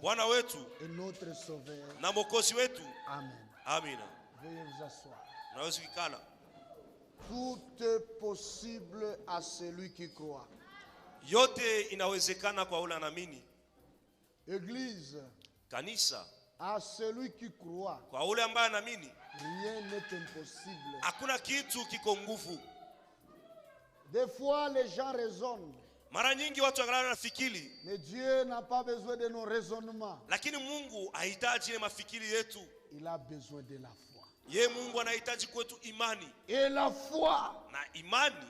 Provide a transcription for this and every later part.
Bwana wetu et notre Sauveur. na Mwokozi wetu. Amen. Amina. Veuillez vous asseoir. Naweza kukala. Tout est possible à celui qui croit. Yote inawezekana kwa ule anaamini. Église, Kanisa, à celui qui croit, kwa ule ambaye anaamini, rien n'est impossible. hakuna kitu kiko nguvu. Des fois, les gens raisonnent, Mara nyingi watu wangalana nafikiri, mais Dieu n'a pas besoin de nos raisonnements. lakini Mungu hahitaji ile mafikiri yetu. Il a besoin de la foi. Ye Mungu anahitaji kwetu imani. Et la foi, Na imani,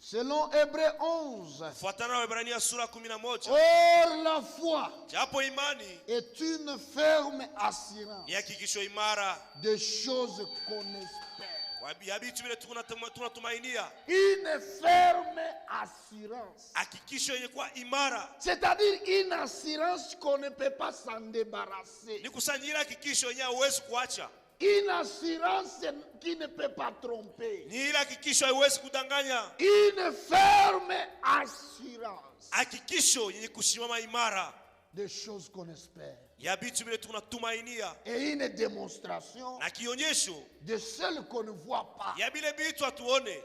selon Hébreux 11, fuatana na Waebrania sura 11. or la foi Japo imani est une ferme assurance ni hakikisho imara des choses qu'on espère. kwa vitu vile tunatumainia. Une ferme assurance. Hakikisho yenye kuwa imara C'est-à-dire une assurance qu'on ne peut pas s'en débarrasser. ni kusanyira hakikisho yenye hauwezi kuacha. Une assurance qui ne peut pas tromper. Ni ile hakikisho haiwezi kudanganya. Une ferme assurance Hakikisho yenye kusimama imara des choses qu'on espère. ya vitu vile tunatumainia. Et une démonstration Na kionyesho de celles qu'on ne voit pas. ya bile vitu hatuone.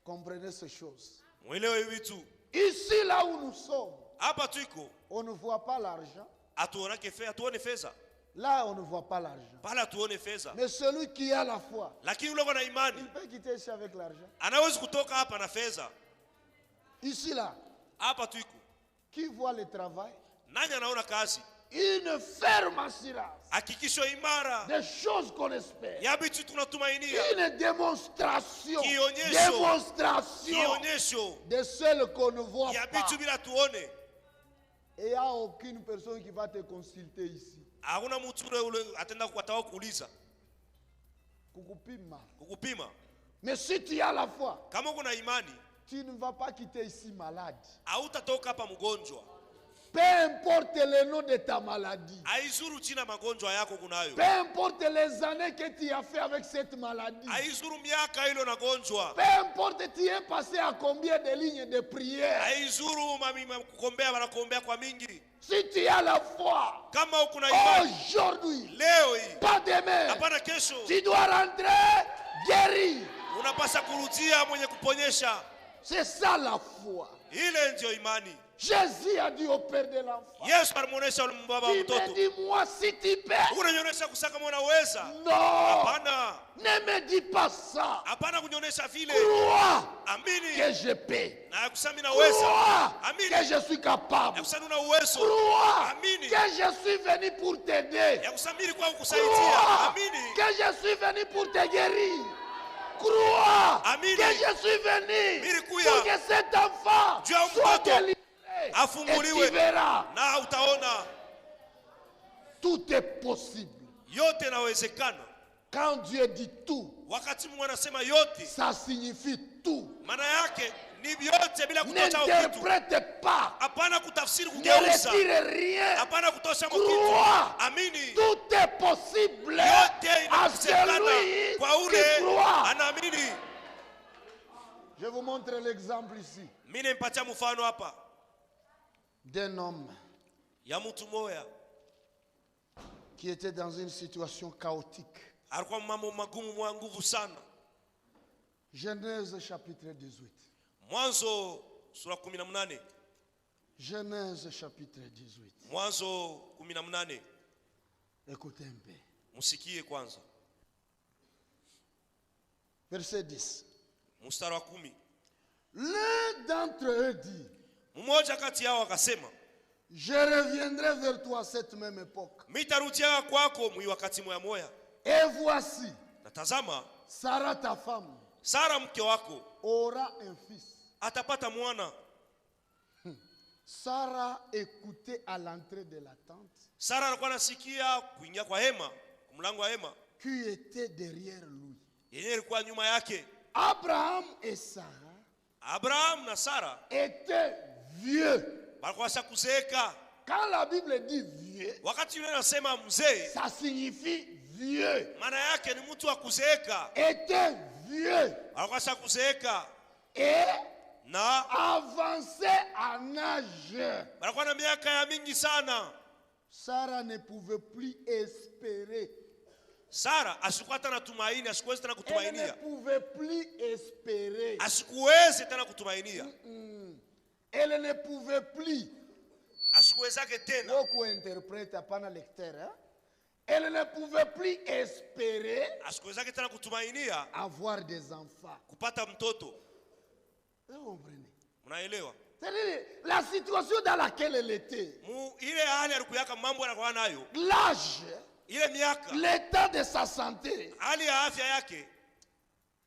Comprenez ces choses. Mwelewe vitu. Ici, là où nous sommes, Hapa tuiko on ne voit pas l'argent. hatuone fedha. Là, on ne voit pas l'argent. Pala hatuone fedha. Mais celui qui a la foi, Lakini ule na imani il peut quitter ici avec l'argent. anaweza kutoka hapa na fedha. Ici, là, Hapa tuiko. qui voit le travail? Nani anaona kazi? Une ferme assurance Hakikisho imara des choses qu'on espère. ya vitu tunatumainia. Une démonstration. Kionyesho. Démonstration Kionyesho de celles qu'on ne voit ya pas. vitu bila tuone. Et il n'y a aucune personne qui va te consulter ici. Hakuna mtu ule atenda kukatao kuuliza, kukupima. Mais si tu as la foi, Kama kuna imani, tu ne vas pas quitter ici malade. hautatoka hapa mgonjwa. Peu importe le nom de ta maladie. Haizuru jina magonjwa yako kunayo. Peu importe les années que tu as fait avec cette maladie. Haizuru miaka hilo na gonjwa. Peu importe tu es passé à combien de lignes de prière. Haizuru kukombea wanakuombea kwa mingi. Si tu as la foi, Kama uko na imani, aujourd'hui, leo hii, pas demain, hapana kesho, tu dois rentrer guéri. unapasa kurudia mwenye kuponyesha. C'est ça la foi. Ile ndio imani. Jésus a dit au père de l'enfant, Yesu alimuonesha baba tu mtoto, me dis moi si tu peux. unanionyesha kusaka kama unaweza. Non, Hapana. ne me dis pas ça. Hapana kunyonyesha vile. Crois Amini. que je peux. Na kusami naweza. Crois Amini. que je suis capable. Ya kusami una uwezo. Crois Amini. que je suis venu pour t'aider. Ya kusamiri kwa kukusaidia. Crois Amini. que je suis venu pour te guérir. Crois Amini. que je suis venu Milikuya. pour que cet enfant Juu ya soit mtoto. délivré. Et Afunguliwe. tu verras, Na utaona tout est possible. yote inawezekana. Quand Dieu dit tout, Wakati Mungu anasema yote, ça signifie tout. maana yake ni vyote bila kutosha kitu. N'interprète pas. Hapana kutafsiri Ne kugeuza. retire rien. Hapana kutosha kitu. Crois. Amini. Tout est possible Yote à inawezekana celui kwa qui ule croit. anaamini. Je vous montre l'exemple ici Mimi nimpatia mfano hapa d'un homme ya mtu moya qui était dans une situation chaotique. alikuwa mambo magumu mwa nguvu sana. Genèse chapitre 18. Mwanzo sura 18. Genèse chapitre 18. Mwanzo 18. Écoutez un peu. Musikie kwanza. Verset 10. Mstari wa 10. L'un d'entre eux dit, Mmoja kati yao akasema, je reviendrai vers toi à cette même époque. mitarudia kwako mwi wakati moya. Et voici, Na tazama, Sarah ta femme Sara mke wako aura un fils. atapata mwana. Sarah écoutait à l'entrée de la tente Sara alikuwa anasikia kuingia kwa hema, mlango wa hema qui était derrière lui. yenyewe ilikuwa nyuma yake. Abraham et Sarah Abraham na Sara étaient vieux. walikuwa kuzeeka. Quand la Bible dit vieux, Wakati yule anasema mzee, ça signifie vieux. maana yake ni mtu wa kuzeeka. Était vieux Alikuwa kuzeeka et na avancé en âge. walikuwa na miaka ya mingi sana. Sarah ne pouvait plus espérer. Sara asikuwa tena tumaini, asikuwezi tena Elle ne kutumainia. pouvait plus espérer. Asikuwezi tena kutumainia. Elle ne pouvait plus. Asikuwezake tena. Beaucoup interprète hapana lecteur. Hein? Elle ne pouvait plus espérer Asikuwezake tena kutumainia avoir des enfants. kupata mtoto. Vous comprenez? Mnaelewa? C'est-à-dire la situation dans laquelle elle était. Ile hali alikuyaka mambo anakuwa nayo. L'âge, Ile miaka, l'état de sa santé. hali ya afya yake,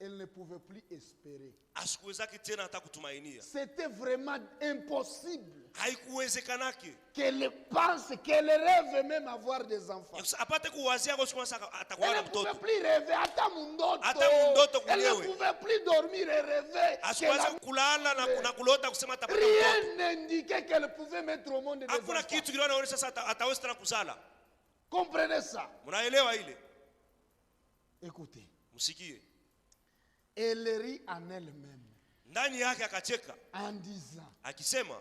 Elle ne pouvait plus espérer. asikuwezake tena hata kutumainia. C'était vraiment impossible Haikuwezekanake. qu'elle pense, qu'elle rêve même avoir des enfants. Apate kuwazia kwa siku atakuwa Elle na ne pouvait mtoto. plus rêver. Hata mundoto. Elle ne mwenyewe. pouvait plus dormir et rêver. Asikuweza kulala na kulota kusema atapata Rien mtoto. n'indiquait qu'elle pouvait mettre au monde des Hakuna enfants. kitu kinachoonyesha sasa ataweza tena kuzala. Comprenez ça. Mnaelewa ile? Écoutez. Msikie. Elle rit en elle-même Ndani yake akacheka en disant, akisema,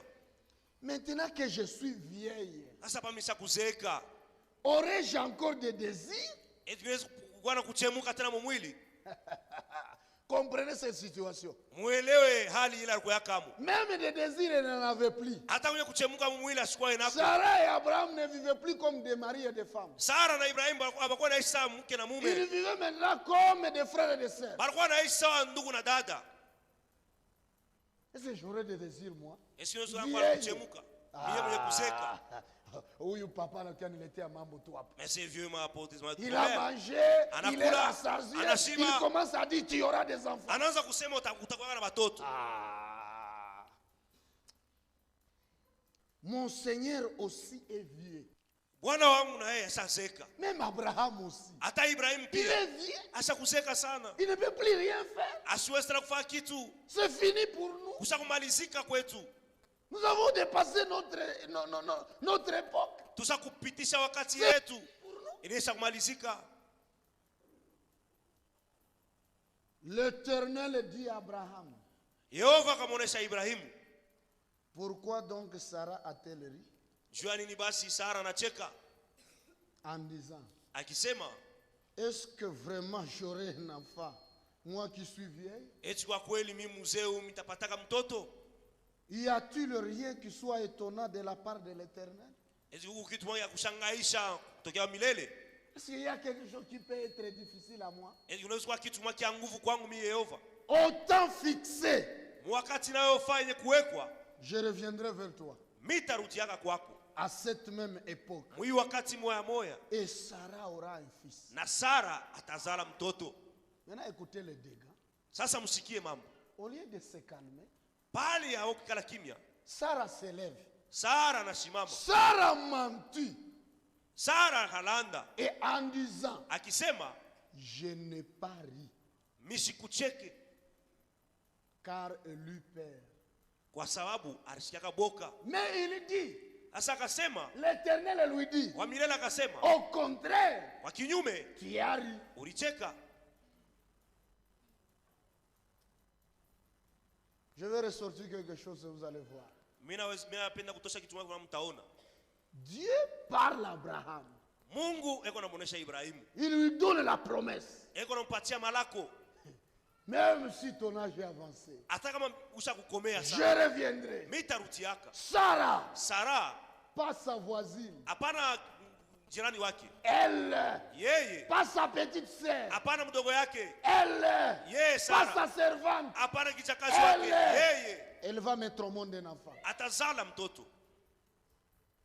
maintenant que je suis vieille, sasa pamesha kuzeeka. aurais-je encore des désirs? Eti niwezi kuwa na kuchemuka tena mwili. Comprenez cette situation. Muelewe hali ile alikuwa kamo. Même des désirs, elle n'en avait plus. Hata kwenye kuchemuka mwili asikuwa inako. Sarah et Abraham ne vivaient plus comme des maris et des femmes. Sara na Ibrahim hawakuwa naishi sawa mke na Ils mume. vivaient maintenant comme des frères et des sœurs. Walikuwa naishi sawa ndugu na dada. Est-ce que j'aurais des désirs, moi? Esi ndio sura kwa kuchemuka. Mimi mwenye kuzeka. Huyu papa là, quand il était à mambo tu hapa. Mais c'est vieux ma porte. Il a mangé, il est rassasié, il commence à dire tu y auras des enfants. Anaanza kusema utakuwa na watoto. Mon Seigneur aussi est vieux. Bwana wangu na yeye asazeka. Même Abraham aussi. Hata Ibrahim Il pia est vieux. ashakuzeka sana. Il ne peut plus rien faire. Asiwezi tena kufanya kitu. C'est fini pour nous. Kushakumalizika kwetu. Nous avons dépassé notre époque. Tushakupitisha wakati yetu. Inaisha kumalizika. L'Éternel dit à Abraham. Yehova akamuonesha Ibrahimu. Pourquoi donc Sarah a-t-elle ri? Jua nini basi Sara anacheka en disant, akisema, est-ce que vraiment j'aurai un enfant, moi qui suis vieille? eti kwa kweli mimi mzee nitapataka mtoto? Y a-t-il rien qui soit étonnant de la part de l'Éternel? Eti huku kitu moja kushangaisha kutokea milele? Est-ce qu'il y a quelque chose qui peut être difficile à moi? Eti unaweza kuwa kitu moja kia nguvu kwangu mimi Yehova? Au temps fixé, wakati nayofanya kuwekwa, je reviendrai vers toi. Mitarudiaka kwako. À cette même époque. Mwi wakati moya moya. Et Sarah aura un fils. Na Sara atazala mtoto. Maintenant écoutez les dégâts. Sasa msikie mambo. Au lieu de se calmer, pale ya okikala kimya, Sarah s'élève. Sara anasimama. Sarah mentit. Sara halanda. Et en disant, akisema, je n'ai pas ri. Misikucheke. Car elle eut peur. Kwa sababu alisikiaka boka. Mais il dit, asa akasema, l'Éternel lui dit, kwa milele akasema, au contraire, kwa kinyume, tu as ri. ulicheka. Je vais ressortir quelque chose et vous allez voir. Mina napenda kutosha kitu moja mtaona. Dieu parle à Abraham. Mungu eko anamuonesha Ibrahimu. Il lui donne la promesse. Eko anampatia malako. Même si ton âge est avancé, hata kama ushakukomea je sana, reviendrai. mitarutiaka. Sarah, Sara, pas sa voisine. hapana jirani wake. Elle, Yeye, pas sa petite sœur. hapana mdogo yake. Elle, Yeye pas sa Sara, servante. hapana kichakazi wake. Yeye Elle va mettre au monde un enfant. atazala mtoto.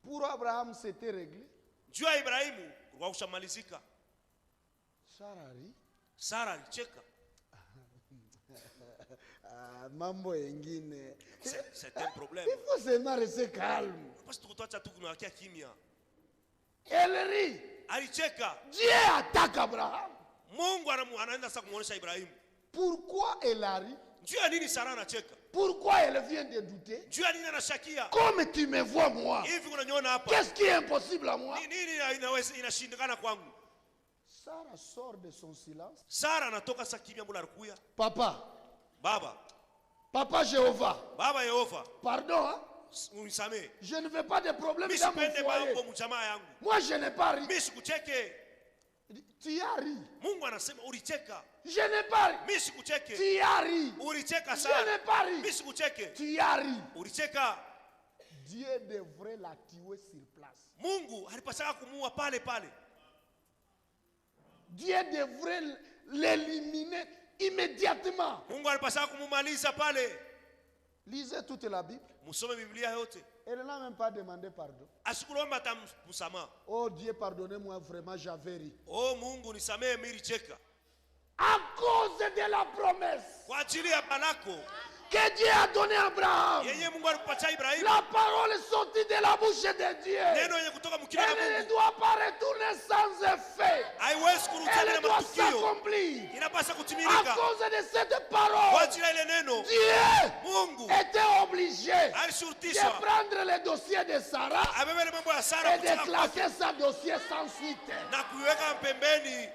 Pour Abraham, c'était réglé. Juu ya Ibrahimu kwa kushamalizika. Sarah rit. Sara alicheka. Mambo engine. C'est un problème. Il faut seulement rester calme. Parce que tuacha tu kunawakia kimya. Elle rit. Alicheka. Dieu attaque Abraham. Mungu anaenda sasa kumuonesha Ibrahimu. Pourquoi elle a ri? Juu ya nini Sara anacheka? Pourquoi elle vient de douter? Juu ya nini anashakia? Comme tu me vois moi, Hivi unaniona hapa? qu'est-ce qui est impossible à moi? Nini inashindikana kwangu? Sarah sort de son silence. Sara anatoka sasa kimya mbona alikuya? Papa, Baba Papa Jéhovah, Yehova, pardon, hein? unisamee. Je ne veux pas de problème Mimi dans mon sipende foyer. mambo mjamaa yangu. Moi, je n'ai pas ri. Mimi sikucheke. Tu as ri. Mungu anasema ulicheka. Je n'ai pas ri. Mimi sikucheke. Tu as ri. Ulicheka Je sana. n'ai pas ri. Mimi sikucheke. Tu as ri. Ulicheka. Dieu devrait la tuer sur place. Mungu alipasaka kumuua pale pale. Dieu devrait l'éliminer immédiatement. Mungu alipasaka kumumaliza pale. Lisez toute la Bible. Musome Biblia yote. Elle n'a même pas demandé pardon. Asikulomba hata msamaha. Oh Dieu, pardonnez-moi, vraiment, j'avais ri. Oh Mungu nisamee, mimi nilicheka. À cause de la promesse Kwa ajili ya baraka que Dieu a donnée à Abraham. yenye Mungu alipatia Ibrahimu. La parole sortie de la bouche de Dieu. Neno yenye kutoka mkinywa cha Elle ne Mungu doit pas retourner sans effet. haiwezi kurudia Elle na doit matukio. s'accomplir. Inapaswa À kutimilika. cause de cette Kwa parole, ajili ya ile neno Dieu Mungu était obligé de alishurutishwa prendre le dossier de Sarah abebe ile mambo ya Sara et de kutoka kwake classer sa dossier sans suite. na kuiweka pembeni.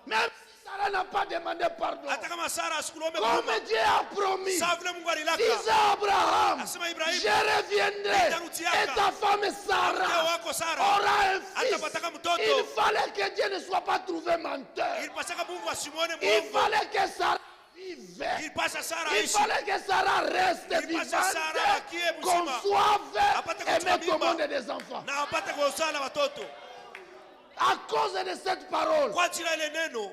Même si Sarah n'a pas demandé pardon, Hata kama Sara asikulombe comme kuomba, Dieu a promis, sawa vile Mungu alilaka, disait à Abraham, asema Ibrahimu, je reviendrai et ta femme mke Sarah wako Sara aura un fils. atapataka mtoto. Il fallait que Dieu ne soit pas trouvé menteur. Ilipasaka Mungu asimuone Il mwongo. fallait que Sarah vive. Ilipasa Sara Il aishi. fallait que Sarah reste Ilipasa Sara vivante, akie mzima. conçoive Apate et kuchukua me mimba. commande des enfants. Na apate kuzaa na watoto. À cause de cette parole, Kwa ajili ya ile neno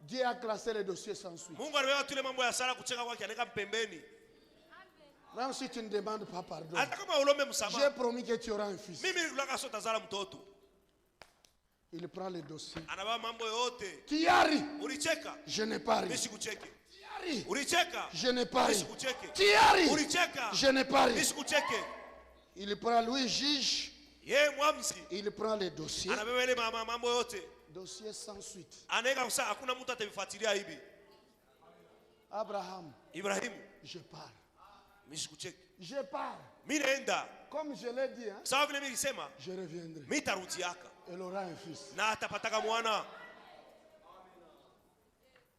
Dieu a classé le dossier sans suite. Mungu aliweka tu ile mambo ya Sara kucheka kwake anaweka pembeni. Même si tu ne demandes pas pardon, Hata kama ulombe j'ai msamaha, promis que tu auras un fils. mimi nilikuwa sio tazala mtoto. Il prend le dossier. Anabeba mambo yote. Tu as ri, Ulicheka, je n'ai pas mimi ri. sikucheke. Tu as ri, Ulicheka, je n'ai pas mimi ri. sikucheke. Tu as ri, Ulicheka, je n'ai pas mimi ri. sikucheke. Il prend lui juge, Yeye mwamzi il prend le dossier. anabeba ile mambo yote. Dossier sans suite. Anaweka kusa hakuna mtu atavifuatilia hivi. Abraham, Ibrahimu, je pars. mimi sikucheke. Je pars. Mimi naenda. Comme je l'ai dit, hein, Sawa vile mimi nilisema, je reviendrai. mimi tarudiaka Elle aura un fils. na atapataka mwana.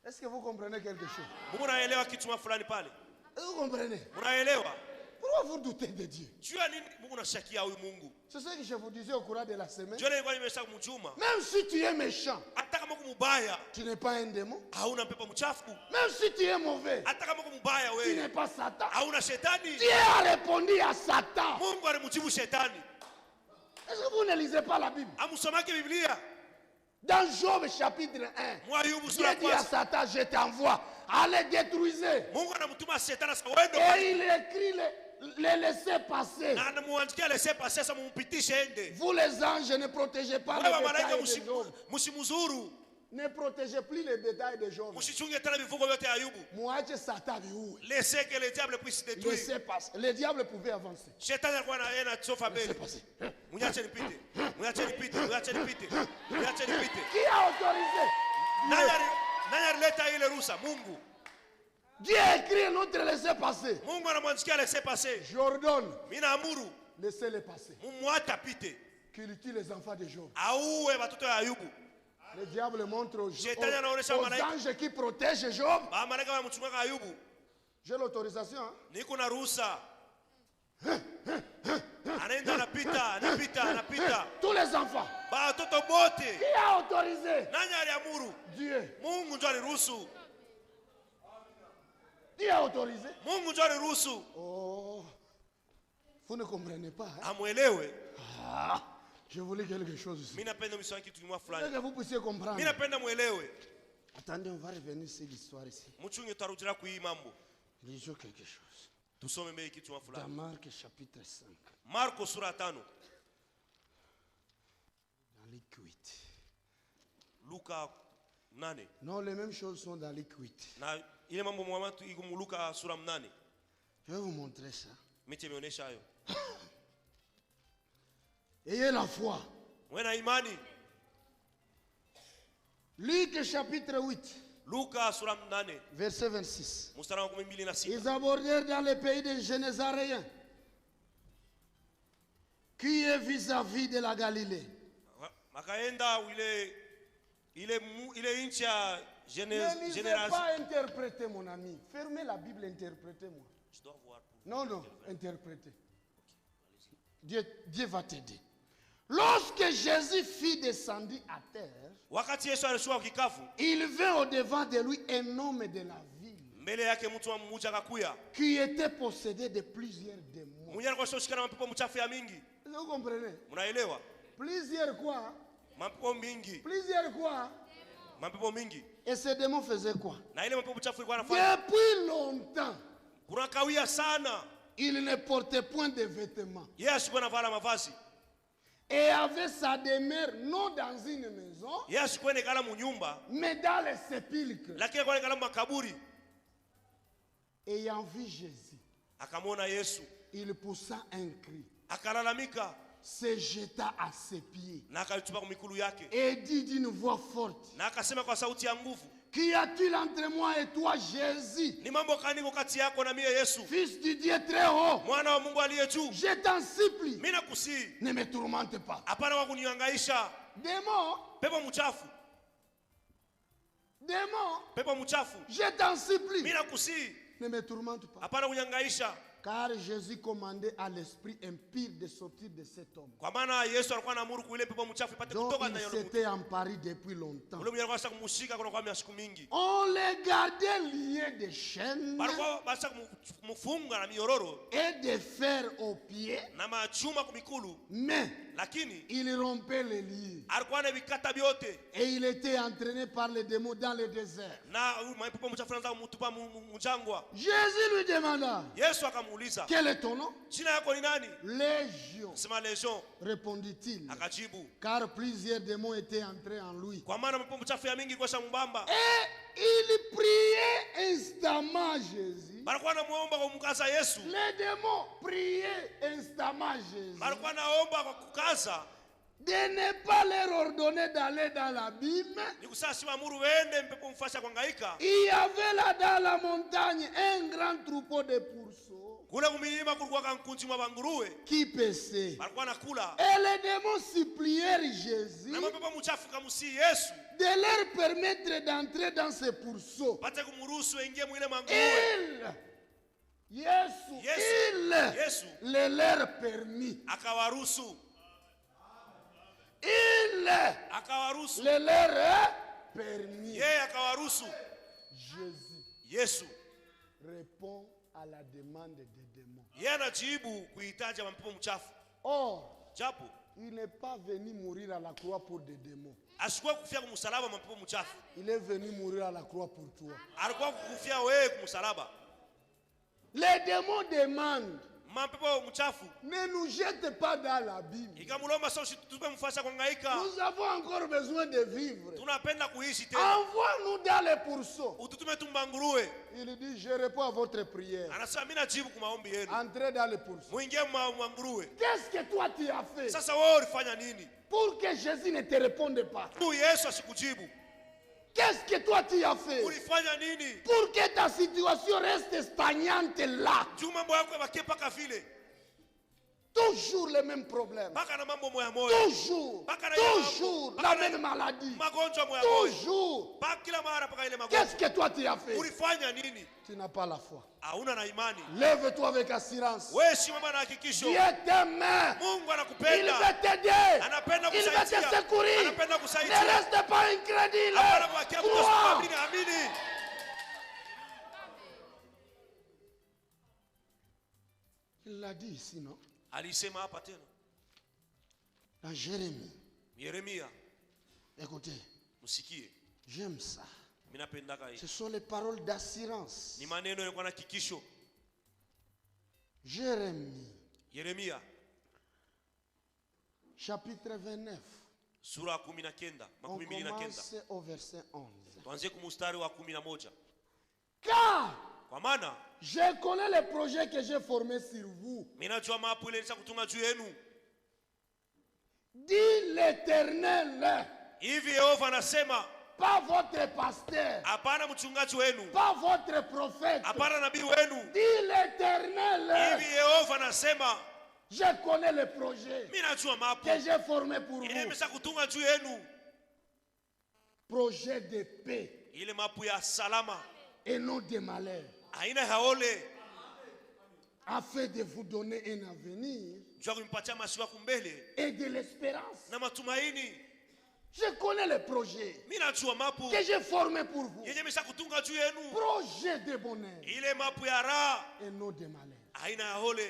Est-ce que vous comprenez quelque chose? Mungu naelewa kitu fulani pale. Vous comprenez? Unaelewa? Pourquoi vous doutez de Dieu? Jua nini Mungu nashakia huyu Mungu? C'est ce que je vous disais au courant de la semaine. Jua nilikuwa nimesha kumchuma. Même si tu es méchant, Hata kama kumubaya, tu n'es pas un démon. hauna pepo mchafu. Même si tu es mauvais, Hata kama kumubaya tu wewe, n'es pas Satan. hauna shetani. Dieu a répondu à Satan. Mungu alimjibu shetani. Est-ce que vous ne lisez pas la Bible? Amusomake Biblia. Dans Job chapitre 1, Mwa Ayubu Dieu sura dit à kwanza. Satan, je t'envoie, allez détruisez. Mungu anamtuma shetani sasa wendo. Et il écrit les laisser passer. Na anamuandikia laisser passer sasa mumpitishe ende. Vous les anges, ne protégez pas Wewe le malaika bétail de Job. msimuzuru. Ne protégez plus le bétail de Job. Msichunge tena mifugo yote ya Ayubu. Mwache Satan viue. Laissez que le diable puisse détruire. Laissez passer. Le diable pouvait avancer. Shetani alikuwa na yeye na sofa Laissez mbele. passer. Mnyache nipite. Mnyache nipite. Mnyache nipite. Mnyache nipite. Qui a autorisé? Dieu. Nani alileta ile ruhusa? Mungu. Dieu a écrit un autre laissez passer. Mungu anamwandikia laissez passer. J'ordonne, Mimi naamuru laissez-les passer. mumwache apite. Qu'il tue les enfants de Job. Auwe watoto ya Ayubu. Le diable montre aux, Shetani anaonesha aux malaika. anges qui protègent Job. Ba malaika wamchunga Ayubu. J'ai l'autorisation. Hein? Niko na ruhusa. Anaenda anapita. Tous les enfants. Ba watoto bote. Qui a autorisé? Nani aliamuru? Dieu. Mungu ndio aliruhusu. Dieu a autorisé. Mungu ndio aliruhusu. Oh, vous ne comprenez pas. Hein? Amuelewe. Ah, je voulais quelque chose ici. Mimi napenda mswaki kitu kimwa Je veux fulani. que vous puissiez comprendre. Mimi napenda muelewe. Attendez, on va revenir sur l'histoire ici. Mchunge tarujira kui mambo. Lisons quelque chose. Tusome mbele kitu kimwa Dans fulani. Marc chapitre 5, Marko sura 5. dans Luc 8. Luka 8. Non, les mêmes choses sont dans Luc 8. Na ile mambo mwamatu iko mu Luka sura 8. Je vais vous montrer ça. Mimi nimeonyesha hayo. Ayez la foi. Mwe na imani. Luc chapitre 8, Luka sura 8 verset 26. mstari wa 26. Ils abordèrent dans le pays des Génésaréens, qui est vis-à-vis de la Galilée. Makaenda ile nchi ya Ne lisez génération. pas interpréter, mon ami. Fermez la Bible, interprétez-moi. Je dois voir. Non, non, interprétez. Dieu va t'aider. Lorsque Jésus fut descendu à terre, wakati Yesu alishuka kikavu, il vint au-devant de lui un homme de la ville mbele yake mtu mmoja akakuya, qui était possédé de plusieurs démons. mwenye alikuwa shoshikana mapepo mchafu ya mingi. Vous comprenez? Mnaelewa? Plusieurs quoi? Mapepo mingi, Plusieurs quoi? mapepo mingi. Et ces démons faisaient quoi? Na ile mapepo mchafu ilikuwa anafanya Depuis longtemps, kuna kawia sana. il ne portait point de vêtements Yeye asikuwa anavala mavazi. et avait sa demeure non dans une maison, Yeye asikuwa nekala munyumba, mais dans les sépulcres. lakini alikuwa nekala makaburi. Ayant vu Jésus, Akamwona Yesu, il poussa un cri, akalalamika se jeta à ses pieds na akalitupa kwa mikulu yake, et dit d'une voix forte, na akasema kwa sauti ya nguvu, qu'y a-t-il entre moi et toi, Jésus, ni mambo gani iko kati yako na mie Yesu, Fils du Dieu très haut? mwana wa Mungu aliye juu? Je t'en supplie, Mimi nakusihi, ne me tourmente pas. hapana wa kunihangaisha. Démon, Pepo mchafu, démon, pepo mchafu, je t'en supplie, mimi nakusihi, ne me tourmente pas. hapana kunihangaisha. Car Jésus commandait à l'esprit impur de sortir de cet homme, Kwa maana Yesu alikuwa anaamuru kuile pepo mchafu ipate dont kutoka il ndani ya yule mtu. s'était emparé depuis longtemps. Ule mwenye alikuwa anataka kumshika kwa siku mingi. On les gardait liés de chaînes Balikuwa basa kumfunga na minyororo et de fer aux pieds, na machuma kumikulu, mais lakini il rompait les liens. alikuwa anavikata vyote. Et il était entraîné par les démons dans le désert. Na mapepo mchafu anaanza kumtupa mjangwa. Jésus lui demanda, Yesu akamuuliza, quel est ton nom? jina yako ni nani? Légion, Sema Legion. répondit-il, Akajibu, car plusieurs démons étaient entrés en lui. kwa maana mapepo mchafu ya mingi kwa mbamba. Et il priait instamment Jésus. Balikuwa anamuomba kwa kumkaza Yesu. Les démons priaient instamment Jésus Balikuwa anaomba kwa kukaza, de ne pas leur ordonner d'aller dans l'abîme. ni kusema siwaamuru wende mpepo mfasha kuhangaika. Il y avait là dans la montagne un grand troupeau de pourceaux Kule kumilima kulikuwa kankunzi mwa banguruwe. qui paissaient. Balikuwa nakula. Et les démons supplièrent Jésus Na mapepo mchafu kamusi Yesu, de leur permettre d'entrer dans ces pourceaux. pate kumruhusu aingie mwile manguruwe. Yesu le leur permit. akawaruhusu. Il Akawaruhusu. le leur permit. Yeye akawaruhusu. Jésus Yesu répond à la demande des démons. yeye anajibu kuhitaji mapepo mchafu. Or, Japo il n'est pas venu mourir à la croix pour des démons. asikuwa kufia kumsalaba mapepo mchafu. Il est venu mourir à la croix pour toi. Alikuwa kukufia wewe kumsalaba. Les démons demandent, Mapepo mchafu ne nous jette pas dans l'abîme. ikamulomba sasa usitupe mfasha kuhangaika. Nous avons encore besoin de vivre. Tunapenda kuishi tena. Envoie-nous dans les pourceaux. Ututume tumbanguruwe. Il dit, je réponds à votre prière. Anasema mimi najibu kwa maombi yenu. Entrez dans les pourceaux. Muingie mwanguruwe. Qu'est-ce que toi tu as fait Sasa wewe ulifanya nini? pour que Jésus ne te réponde pas? Tu Yesu asikujibu. Qu'est-ce que toi tu as fait Ulifanya nini? pour que ta situation reste stagnante là? Juu mambo yako yabakie paka vile. Toujours les mêmes problèmes. Paka na mambo moya moya. Toujours. Paka na Toujours mambo. la Paka na même maladie. magonjwa moya moya. Toujours. Paka kila mara paka ile magonjwa. Qu'est-ce que toi tu as fait? Ulifanya nini? Tu n'as pas la foi. Hauna na imani. Lève-toi avec assurance. Wewe simama na hakikisho. Dieu t'aime. Mungu Il anakupenda. veut t'aider. Anapenda Il veut te kusaidia. secourir. Anapenda Ne kusaidia. reste pas incrédule. Hapana kuakia mtu Crois. asiamini, amini. Il l'a dit ici, non? Alisema hapa tena. Dans Jérémie. Yeremia, Écoutez, msikie. j'aime ça. Mimi napendaka hii. Ce sont les paroles d'assurance. Ni maneno yalikuwa na hakikisho. Jérémie, Yeremia chapitre 29. sura ya 19, On 29. commence au verset 11. Tuanzie kumstari wa 11. Car Kwa maana je connais les projets que j'ai formés sur vous, mimi najua mapu ile kutunga juu yenu. dit l'Éternel. Hivi Yehova anasema, Pas votre pasteur, hapana mchungaji wenu, pas votre prophète, hapana nabii wenu. dit l'Éternel. Hivi Yehova anasema, Je connais les projets mimi najua mapu que j'ai formés pour ile vous. imesha kutunga juu yenu. Projet de paix Ile mapu ya salama, et non de malheur, haina haole, afin de vous donner un avenir Jua kumpatia masiwa kumbele et de l'espérance. na matumaini. Je connais les projets Mimi najua mapu que j'ai formés pour vous. yenye nimeshakutunga juu yenu. Projet de bonheur Ile mapu ya raha et non de malheur. aina ya hole.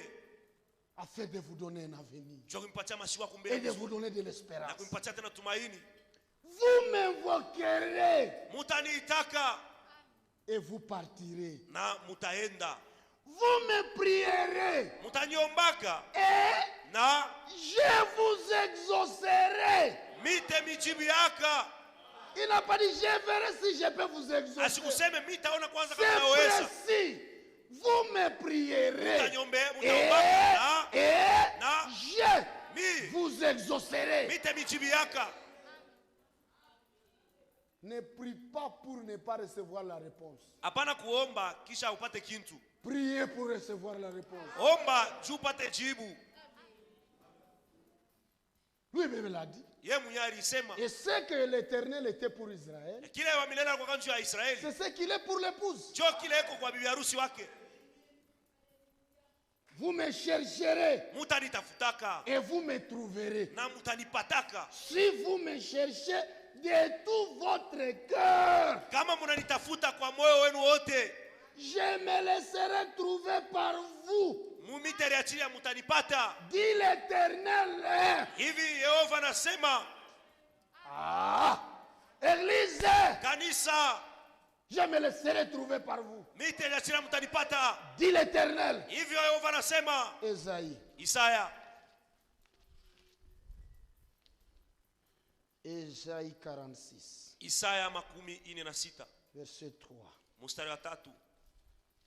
Afin de vous donner un avenir Jua kumpatia masiwa et kumbele de vous donner de na l'espérance. kumpatia tena tumaini. Vous m'invoquerez Mutaniitaka et vous partirez. na mutaenda. Vous me prierez Mutaniombaka et na je vous exaucerai. mite mijibu yaka. Il n'a pas dit je verrai si je peux vous exaucer. Asikuseme mitaona kwanza kama C'est naweza. précis. Vous me prierez Mutanombaka et na je mi vous exaucerai. mite mijibu yaka. Ne prie pas pour ne pas recevoir la réponse. Hapana kuomba kisha upate kintu. Priez pour recevoir la réponse. Omba juu upate jibu. Lui-même l'a dit. Ye mwenyewe alisema Et ce que l'Éternel était pour Israël, kile wa milele alikuwa kanju ya Israeli. c'est ce qu'il est pour l'épouse. Jo kile iko kwa bibi harusi wake. Vous me chercherez Mutanitafutaka et vous me trouverez. na mutanipataka. Si vous me cherchez de tout votre cœur, Kama munanitafuta kwa moyo wenu wote, je me laisserai trouver par vous. mumiteri achili ya mutanipata. Dit l'Éternel. Hivi Yehova anasema, Église, kanisa, je me laisserai trouver par vous. miteri achili ya mutanipata. Dit l'Éternel. Hivyo Yehova anasema. Esaïe. Isaya Esaïe 46, Isaya 46 verset 3. mstari wa 3.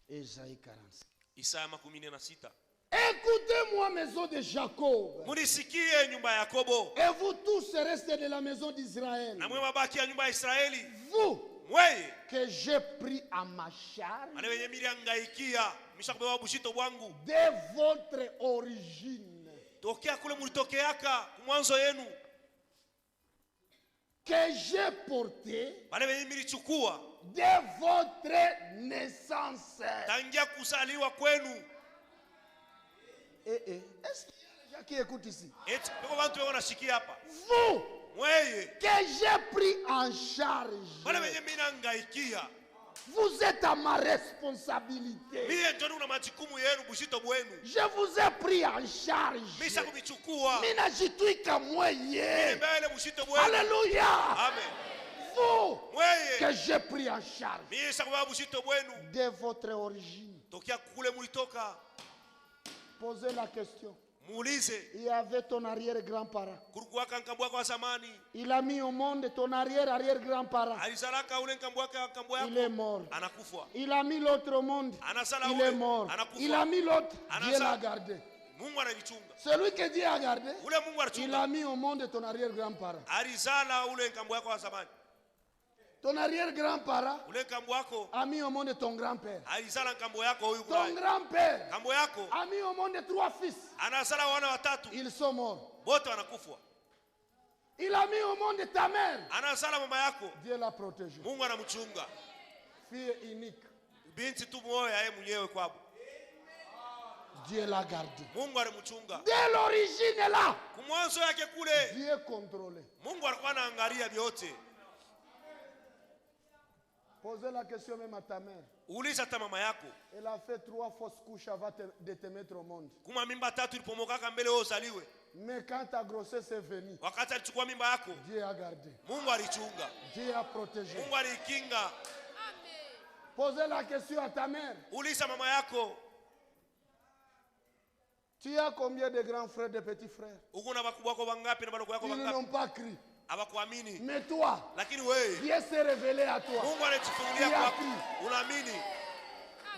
Esaïe 46. Isaya 46. Écoutez-moi, maison de Jacob, Munisikie nyumba ya Yakobo et vous tous restez de la maison d'Israël. na mwe mabaki ya nyumba ya Israeli. Vous Mweye que j'ai pris à ma charge ane wenye miliangaikia mishakubewa bushito bwangu de votre origine, tokea kule mulitokeaka kumwanzo yenu, que j'ai porté wale wenye milichukua de votre naissance. tangia kusaliwa kwenu. Est-ce qu'il y a des gens qui écoutent ici? Eti peko bantu weko nashikia hapa. Vous Mweye que j'ai pris en charge, wale wenye miliangaikia vous êtes à ma responsabilité. miye njoni una majukumu yenu bushito bwenu. Je vous ai pris en charge. Misha kubichukua Mina jitwika mweye. mbele bushito bwenu. Alléluia. Amen. Vous Mweye que j'ai pris en charge misha kubewa bushito bwenu de votre origine. tokea kule mulitoka. Posez la question. Muulize Il y avait ton arrière-grand-parent. kurukuwaka nkambo yako wa zamani Il a mis au monde ton arrière-arrière-grand-parent. alizalaka ule nkambo yako Il est mort. anakufa. Il a mis l'autre au monde. Anasala Il ule est mort. anakufa. Il a mis l'autre. Anasa- Dieu l'a gardé. Mungu anajichunga. Celui que Dieu a gardé, Ule Mungu il anachunga. a mis au monde ton arrière-grand-parent. Alizala ule nkambo yako wa zamani. Ton arrière-grand-parent Ule nkambo yako a mis au monde ton grand-père. alizala nkambo yako huyu Ton kulai. grand-père Nkambo yako a mis au monde 3 fils. anazala wana watatu. Ils sont morts. Wote wanakufa. Il a mis au monde ta mère. Anazala mama yako. Dieu l'a protégé. Mungu anamchunga. Fille unique. Binti tu moyo yeye mwenyewe kwabo. Dieu l'a gardé. Mungu alimchunga. Dès l'origine là, Kumwanzo yake kule Dieu contrôlait. Mungu alikuwa anaangalia vyote. Posez la question même à ta mère. Uliza hata mama yako. Elle a fait 3 fausses couches avant de te mettre au monde. Kuma mimba 3 ilipomokaka mbele wewe uzaliwe. Mais quand ta grossesse est venue, Wakati alichukua mimba yako, Dieu a gardé. Mungu alichunga. Dieu a protégé. Mungu alikinga. Posez la question à ta mère. Uliza mama yako. Tu as combien de grands frères, de petits frères? Uko na bakubwa wako wangapi na badogo yako Ils wangapi? n'ont pas crié. Hawakuamini. Mais toi, Lakini wewe Dieu s'est révélé à toi. Mungu anajifungulia Dia kwako. cri. Unaamini?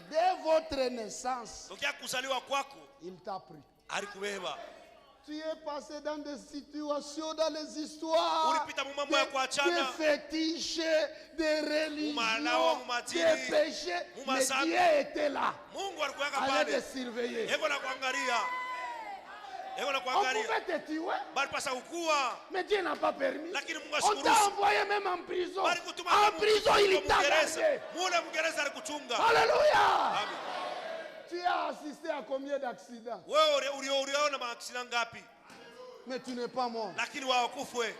Dès votre naissance, Tokea kuzaliwa kwako il t'a pris. alikubeba. Tu es passé dans des situations, dans les histoires, Ulipita mu mambo ya kuachana. des fétiches, des religions, Mumalawa, mumadini, des péchés. Mais mumasambi. Dieu était là. Mungu alikuweka Allez de pale. surveiller. Yeko na kuangalia. Yeko na On kuangalia. pouvait te tuer, Bali pasa ukua. mais Dieu n'a pas permis. Lakini Mungu On t'a asikuruhusu. envoyé même en prison. Bali kutuma En prison, il t'a Mwingereza. gardé. Mule Mwingereza alikuchunga. Alléluia. Amen. Tu as assisté à combien d'accidents? Wewe uliona maaksida ngapi? Mais tu n'es pas mort. Lakini wakufe.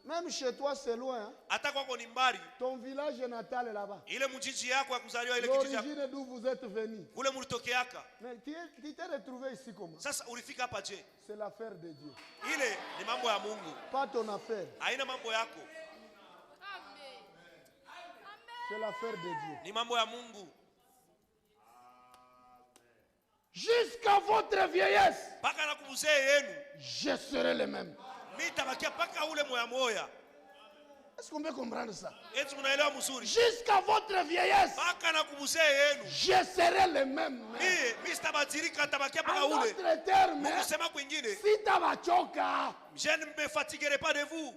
Même chez toi, c'est loin. Hein? Hata kwako ni mbali. Ton village natal est là-bas. Ile mjiji yako ya kuzaliwa ile kijiji yako. L'origine d'où vous êtes venu. Kule mlitokeaka. Mais tu t'es retrouvé ici comment? Sasa ulifika hapa je? C'est l'affaire de Dieu. Ile ni mambo ya Mungu. Pas ton affaire. Haina mambo yako. C'est l'affaire de Dieu. Ni mambo ya Mungu. Jusqu'à votre vieillesse, Paka na kumuzee yenu. je serai le même. Mitabakia paka ule moya moya. Est-ce qu'on peut comprendre ça? Eti mnaelewa mzuri. Jusqu'à votre vieillesse, Paka na kumuzee yenu. je serai le même. Mimi sitabadilika tabakia paka En ule. d'autres termes, Kusema kwingine, si tabachoka, je ne me fatiguerai pas de vous.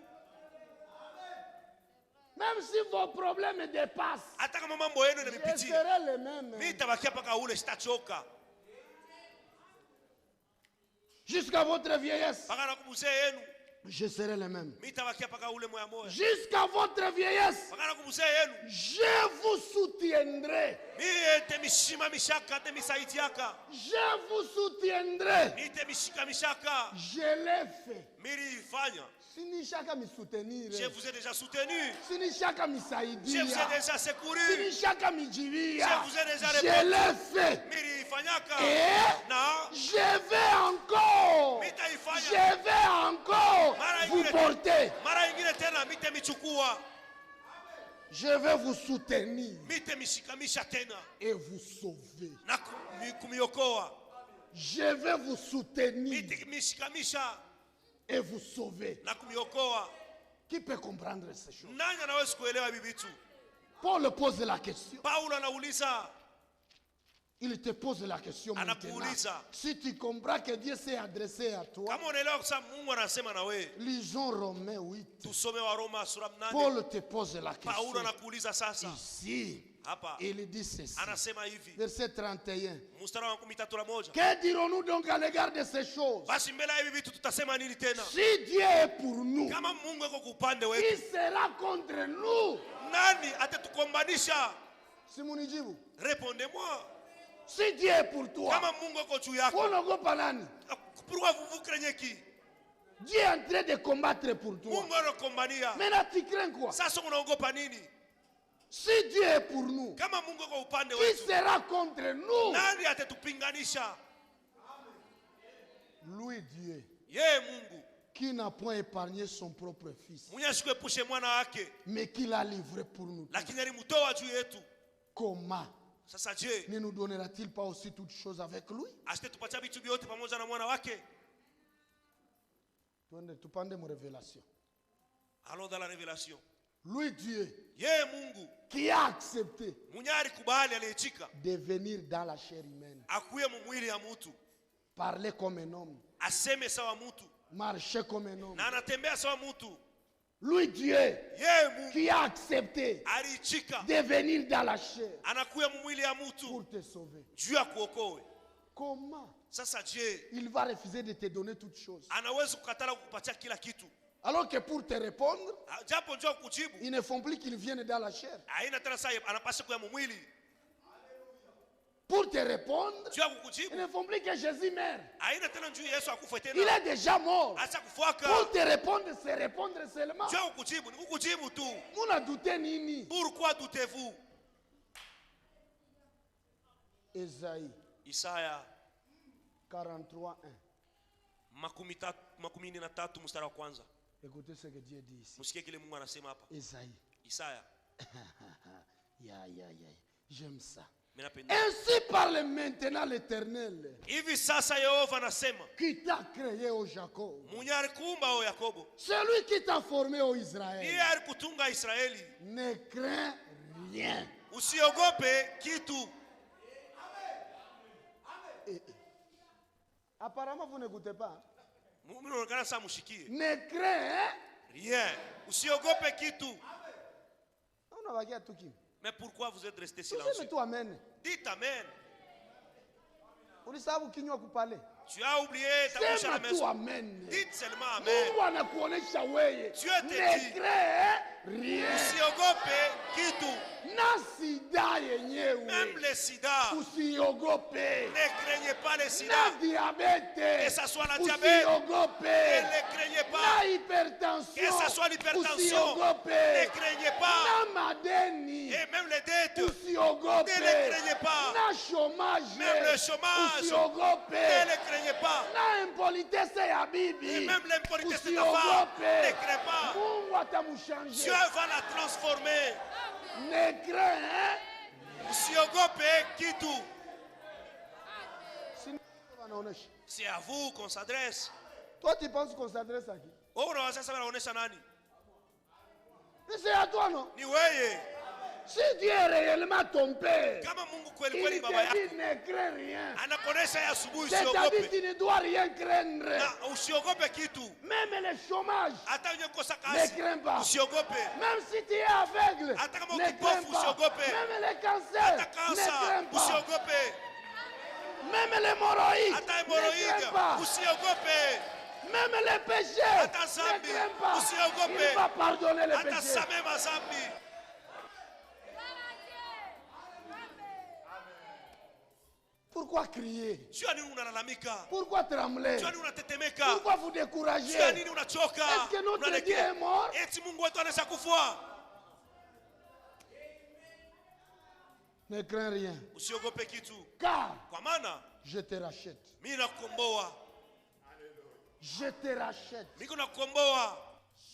même si vos problèmes dépassent, Hata kama mambo yenu je yanapitia. serai le même. Mimi tabakia paka ule sitachoka. Jusqu'à votre vieillesse, Paka na kumuzee yenu. je serai le même. Mimi tabakia paka ule moya moya. Jusqu'à votre vieillesse, Paka na kumuzee yenu. je vous soutiendrai. Mimi temishima mishaka temisaidiaka. Je vous soutiendrai. Mimi temishika mishaka. Je l'ai fait. Mimi ifanya. Sini shaka mi soutenir. Je vous ai déjà soutenu. Sini shaka mi Je vous saidia. ai déjà secouru. Sini shaka mi jibia. Je vous ai déjà Je répondu. l'ai fait. Mimi ifanyaka. Et Na je vais encore. mimi taifanya. Je vais encore Mara vous ingine- porter. Mara ingine tena mimi temichukua. Je vais vous soutenir Mimi temishikamisha tena et vous sauver. na kumiokoa. Je vais vous soutenir Mimi temishikamisha et vous sauver. na kumiokoa. Qui peut comprendre ces choses? Nani anaweza kuelewa hivi vitu? Paul pose la question. Paulo anauliza, Il te pose la question maintenant. anakuuliza, Si tu comprends que Dieu s'est adressé à toi, kama unaelewa kwa sababu Mungu anasema na wewe. lisons Romains 8. Tusome wa Roma sura 8. Paul te pose la Paulo question. anakuuliza sasa. Ici, Hapa il dit ceci. anasema hivi. Verset 31. Mstari wa 13. Que dirons-nous donc à l'égard de ces choses? Basi mbele ya hivi vitu tutasema nini tena? Si Dieu est pour nous, Kama Mungu yuko kwa upande qui wetu, sera contre nous? nani atatukombanisha? Si munijibu. Répondez-moi. Si Dieu est pour toi, Kama Mungu yuko juu yako, unaogopa nani? pourquoi vous craignez qui? Dieu est en train de combattre pour toi. Mungu anakombania. Maintenant, tu crains quoi? Sasa unaogopa nini? Si Dieu est pour nous, Kama Mungu yuko upande qui wetu, sera contre nous? nani atatupinganisha? Lui, Dieu, Yeye Mungu qui n'a point épargné son propre fils, mwenye asikuepushe mwana wake, mais qui l'a livré pour nous. lakini alimtoa juu yetu. Comment Sasa je, ne nous donnera-t-il pas aussi toutes choses avec lui? asitetupatia vitu vyote pamoja na mwana wake? Tupande mon révélation. Allons dans la révélation. Lui, Dieu, Yeye Mungu qui a accepté mwenye alikubali, aliyechika de venir dans la chair humaine, akuye mumwili ya mtu, parler comme un homme, aseme sawa mtu marcher comme un homme. na anatembea sawa mtu. Lui, Dieu, Yeye Mungu qui a accepté alichika de venir dans la chair anakuya mumwili ya mtu pour te sauver. juu ya kuokoe. Comment Sasa je, il va refuser de te donner toutes choses? anaweza kukatala kukupatia kila kitu? Alors que pour te répondre, Japo njoo kujibu, ils ne font plus qu'ils viennent dans la chair. haina tena sasa anapaswa kuya mumwili. Pour te répondre, Juu ya ils kukujibu, ne font plus que Jésus meurt. haina tena njuu Yesu akufe Il tena. est déjà mort. Acha kufuaka. Pour te répondre, c'est répondre seulement. Juu ya kukujibu, ni kukujibu tu. Vous n'a douté nini? Pourquoi doutez-vous? Esaïe Isaya 43, 1. 43 mstari wa kwanza. Écoutez ce que Dieu dit ici. Msikie kile Mungu anasema hapa. Esaïe. Isaya. J'aime ça. Mimi napenda. Ainsi parle maintenant l'Éternel, Hivi sasa Yehova anasema, qui t'a créé au Jacob, mwenye alikuumba o Yakobo, celui qui t'a formé au ndiye Israël. alikutunga Israeli. Ne crains rien. Usiogope kitu. Apparemment, vous n'écoutez pas. Mimi naonekana sasa mshikie. Ne crains Rien. Usiogope kitu. on va dire tout qui. Mais pourquoi vous êtes resté Tuseme silencieux? tu amen. Dites amen. Ulisababu kinywa kupale. Tu as oublié ta bouche à la Sema tu maison. amen. Dites seulement amen. Mungu anakuonesha wewe. Dieu te dit. Ne crée rien. Usiogope kitu. Na sida yenyewe. Même le sida. Usiogope. Ne craignez pas le sida. Na diabete. Que ça soit la diabète. Usiogope. Ne craignez Na pas. hypertension. Que ça soit l'hypertension. Usiogope. Ne craignez pas. Na madeni. Et même les dettes. Usiogope. Ne les craignez pas. Na chômage. Même le chômage. Usiogope. Ne les craignez pas. Na impolitesse ya bibi. Et même l'impolitesse de ta femme. Usiogope. Ne crains pas. Mungu atamushange. Dieu va la transformer. Ne crains, hein? Usiogope kitu. Wanaonesha. C'est à vous qu'on s'adresse. Toi tu penses qu'on s'adresse à qui? Oh, unaweza sema naonesha nani? C'est à toi non? Ni wewe. Si Dieu est réellement ton père, Kama Mungu kweli il kweli baba te yako dit ne crains rien. anakuonesha ya asubuhi, C'est-à-dire usiogope. tu ne dois rien craindre. Na usiogope kitu. Même le chômage, Hata wenye kukosa ne kazi crains pas. usiogope. Même si tu es aveugle, Hata kama ne crains ukipofu pas. usiogope. Même le cancer, Hata ne kansa crains pas. usiogope. Même l'hémorroïde, Hata ne hemoroide crains pas. usiogope. Même les péchés, Hata ne zambi crains pas. usiogope. Il va pardonner les Hata péchés. same mazambi. Pourquoi crier? Jua nini unalalamika? Pourquoi trembler? Jua nini unatetemeka? Pourquoi vous décourager? Jua nini unachoka? Est-ce que notre Unalegea. Dieu est mort? Eti Mungu wetu anaweza kufua? Ne crains rien. Usiogope kitu. Car Kwa maana je te rachète. mimi nakukomboa. Je te rachète. Niko nakukomboa.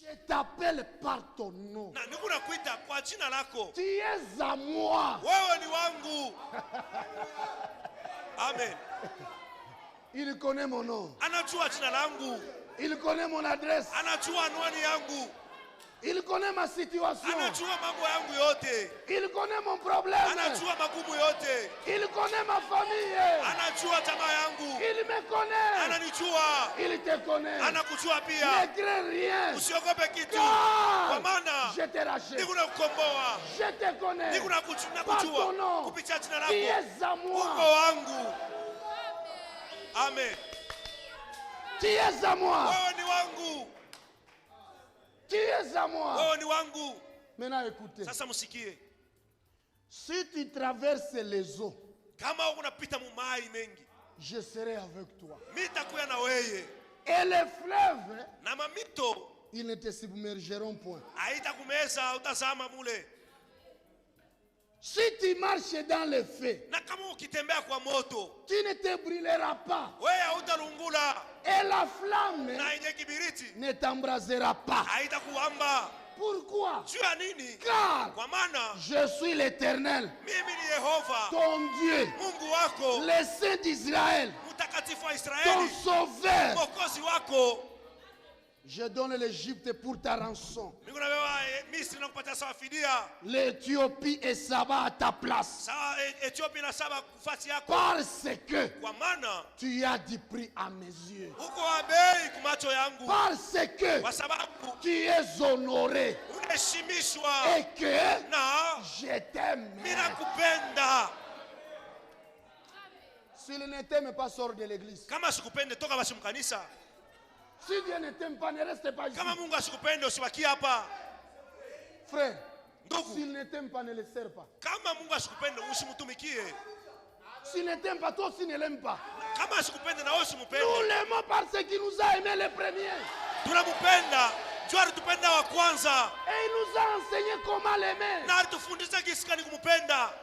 Je t'appelle par ton nom. Na niko nakuita kwa jina lako. Tu es à moi. Wewe ni wangu. Amen. Il connaît mon nom. Anajua jina langu. Il connaît mon adresse. Anajua anwani yangu. Il connaît ma situation. Anajua mambo yangu yote. Il connaît mon problème. Anajua magumu yote. Il connaît ma famille. Anajua jamaa yangu. Il me connaît. Ananijua. Il te connaît. Anakujua Ne pia. crains rien. Usiogope kitu. Kwa Car maana je te rachète. niko nakukomboa. Je te connais. Niko Par ton nakujua nom. kupitia jina Tu lako. es à Mungu moi. wangu. Amen. Tu es à moi. Wewe ni wangu. Tu es à moi. Wewe ni wangu. Maintenant écoutez. Sasa msikie. Si tu traverses les eaux, Kama unapita mumai mengi, je serai avec toi. mimi nitakuwa na wewe. Et les fleuves, Na mamito ils ne te submergeront point. haitakumeza, utazama mule. Si tu marches dans le feu, Na kama ukitembea kwa moto, tu ne te brûleras pas. wewe hautalungula. Et la flamme Na yenye kibiriti ne t'embrasera pas. haitakuamba. Pourquoi? Juu ya nini? Car Kwa maana je suis l'Éternel, mimi ni Yehova, ton Dieu, Mungu wako, le Saint d'Israël, mtakatifu wa ton Israeli, sauveur. mwokozi wako. Je donne l'Égypte pour ta rançon, Mungu nawewa Misri na kupatia sawa fidia. l'Éthiopie et Saba à ta place. Sawa Ethiopia na saba kufasi yako. Parce que Kwa maana tu as du prix à mes yeux. uko wa bei kumacho yangu. Parce que Kwa sababu tu es honoré unaheshimishwa et que na je t'aime. mimi nakupenda. S'il ne t'aime pas, sors de l'église. Kama sikupende toka basi mkanisa. Si Dieu ne t'aime pas, ne reste pas ici. Kama Mungu asikupende usibaki hapa. Frère, Ndugu, s'il ne t'aime pas, ne le sers pas. kama Mungu asikupende usimtumikie. S'il ne t'aime pas, toi aussi ne l'aime pas. Kama asikupende na wewe Nous usimpende. l'aimons parce qu'il nous a aimés les premiers. Tunampenda. Juu alitupenda wa kwanza. Et il nous a enseigné comment l'aimer. Na alitufundisha jinsi gani kumpenda.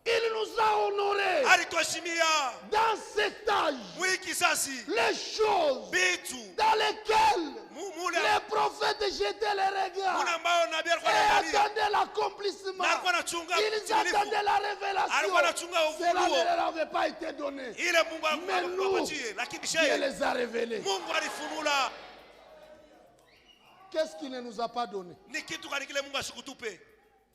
Il nous a honorés. Alituheshimia. Dans cet âge, Mwili kizazi. les choses Vitu. dans lesquelles Mule les prophètes jetaient les regards muna ambayo nabii alikuwa et anaangalia. attendaient l'accomplissement. Na alikuwa anachunga Ils utimilifu. attendaient la révélation. Alikuwa anachunga Cela ne ufunuo. leur avait pas été donné. Ile Mungu Mais nous, alikupatie, lakini Dieu sheye les a révélés. Mungu alifunula. Qu'est-ce qu'il ne nous a pas donné? Ni kitu gani kile Mungu asikutupe?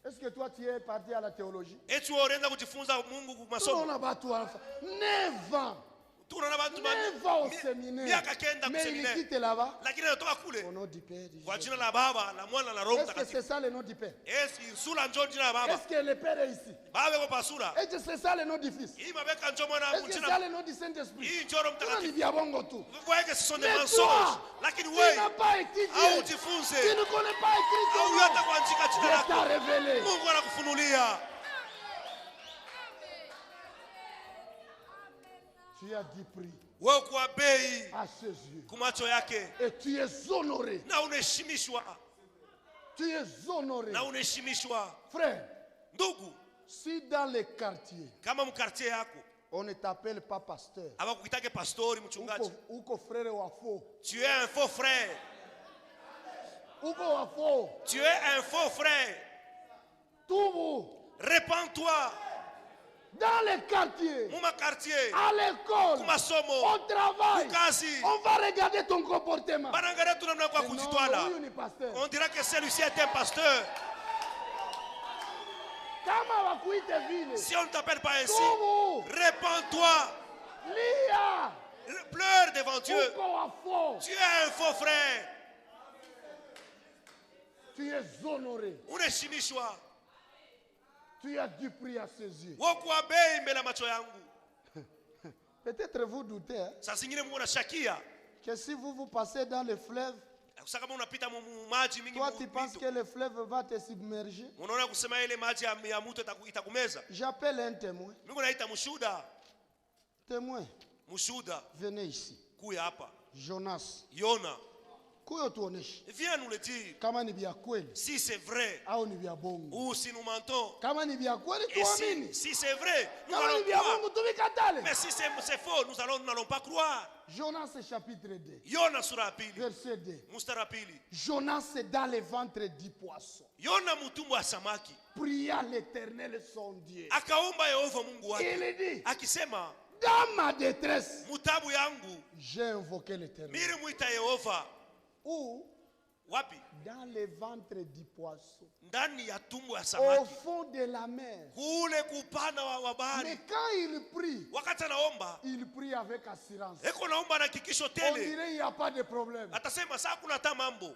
Est-ce que toi tu es parti à la théologie? Eti wewe unaenda kujifunza Mungu kwa Non, masomo. on n'a pas tout enfant. 9 ans. tunaona watu Mais va au séminaire. miaka kenda Mais il kuseminaire quitte là-bas. lakini anatoka kule Au nom du Père. Du kwa Fils. jina la Baba la Mwana na Roho Est-ce que c'est Mtakatifu. ça le nom du Père? Sula njoo jina la Baba. Est-ce que le Père est ici? Baba yuko pasura. Est-ce que c'est ça le nom du Fils? Hii mabeka njoo mwana Est-ce wangu que c'est jina. ça le nom du Saint-Esprit? Hii njoo Roho Tuna ni Mtakatifu. vya bongo tu. Vous voyez que ce sont des Mais mensonges. toi, Lakini tu wewe n'as pas étudié. au jifunze. Tu ne connais pas écrit ton Au nom. hata kuandika jina Dieu t'a lako. révélé. Mungu anakufunulia. Tu as dit prix Wewe kwa bei à ses yeux. kumacho yake Et tu es honoré. na unaheshimishwa. Tu es honoré. Na unaheshimishwa. Frère, Ndugu, si dans les quartiers, kama mkartie yako on ne t'appelle pas pasteur, hawakuitake pastori mchungaji, uko frère wa faux. tu es un faux frère. Uko wa faux. Tu es un faux frère. Tout Répands-toi. dans les quartiers, Mu makartie, à l'école, kumasomo, au travail, kukazi. on va regarder ton comportement. Banangalia tu namna kwa Et non, kujitwala. huyu ni pasteur. On dirait que celui-ci est un pasteur. Kama wakuite vile, Si on ne t'appelle pas ainsi, tubu, répands-toi. lia, Pleure devant Dieu. uko wa faux. Tu es un faux frère. Tu es honoré. Unaheshimishwa. Tu as du prix à ses yeux. Wokuwa bei mbele ya macho yangu. Peut-être vous doutez hein, Saa zingine Mungu anashakia. que si vous passez dans le fleuve, Sasa kama unapita mu maji mingi toi tu penses mito. que le fleuve va te submerger. Unaona kusema ile maji ya mto itakumeza. J'appelle un témoin. Mungu anaita mshuhuda. Témoin, Mshuhuda venez ici. kuya hapa. Jonas. Yona, Kuyo tuoneshe viens nous le dire. kama ni vya kweli Si c'est vrai au ni vya bongo. ou si nous mentons. Kama ni vya kweli Et tuamini. si c'est vrai, nous Kama ni allons vya croire. bongo tuvikatale. Mais si c'est faux, nous n'allons pas croire. Jonas chapitre 2, Yona sura ya pili, verset 2. mstari wa pili. Jonas dans le ventre du poisson Yona mtumbo wa samaki pria l'Éternel son Dieu. akaomba Yehova Mungu Il wake dit, akisema, dans ma détresse, mutabu yangu j'ai invoqué l'Éternel. miri mwita Yehova. Ou Wapi? dans le ventre du poisson, Ndani ya tumbo ya au samaki, fond de la mer. kule kupana wa bahari. Mais quand il prie, Wakati anaomba il prie avec assurance. eko naomba na hakikisho On tele, dirait il n'y a pas de problème. atasema saa kuna hata mambo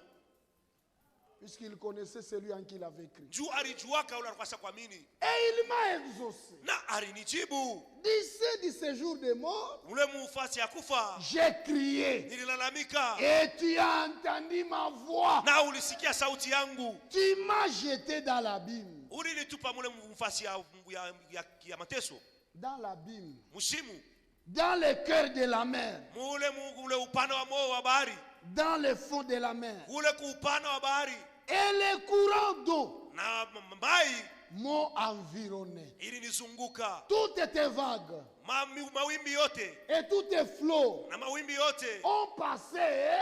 Puisqu'il connaissait celui en qui il avait cru. juu alijuaka ule alikuwa kuamini Et il m'a exaucé. na alinijibu. D'ici du séjour de mort, Ule mufasi ya kufa j'ai crié. nililalamika Et tu as entendu ma voix. na ulisikia sauti yangu, Tu m'as jeté dans l'abîme. ulinitupa mule mufasi ya mateso, Dans l'abîme. mshimu Dans le cœur de la mer. mule upana wa moyo wa bahari, Dans le fond de la mer. kule kuupana wa bahari, Et les courants d'eau na mai m'ont environné. ilinizunguka. Tout était vague. Mawimbi yote Et tous les flots na mawimbi yote ont passé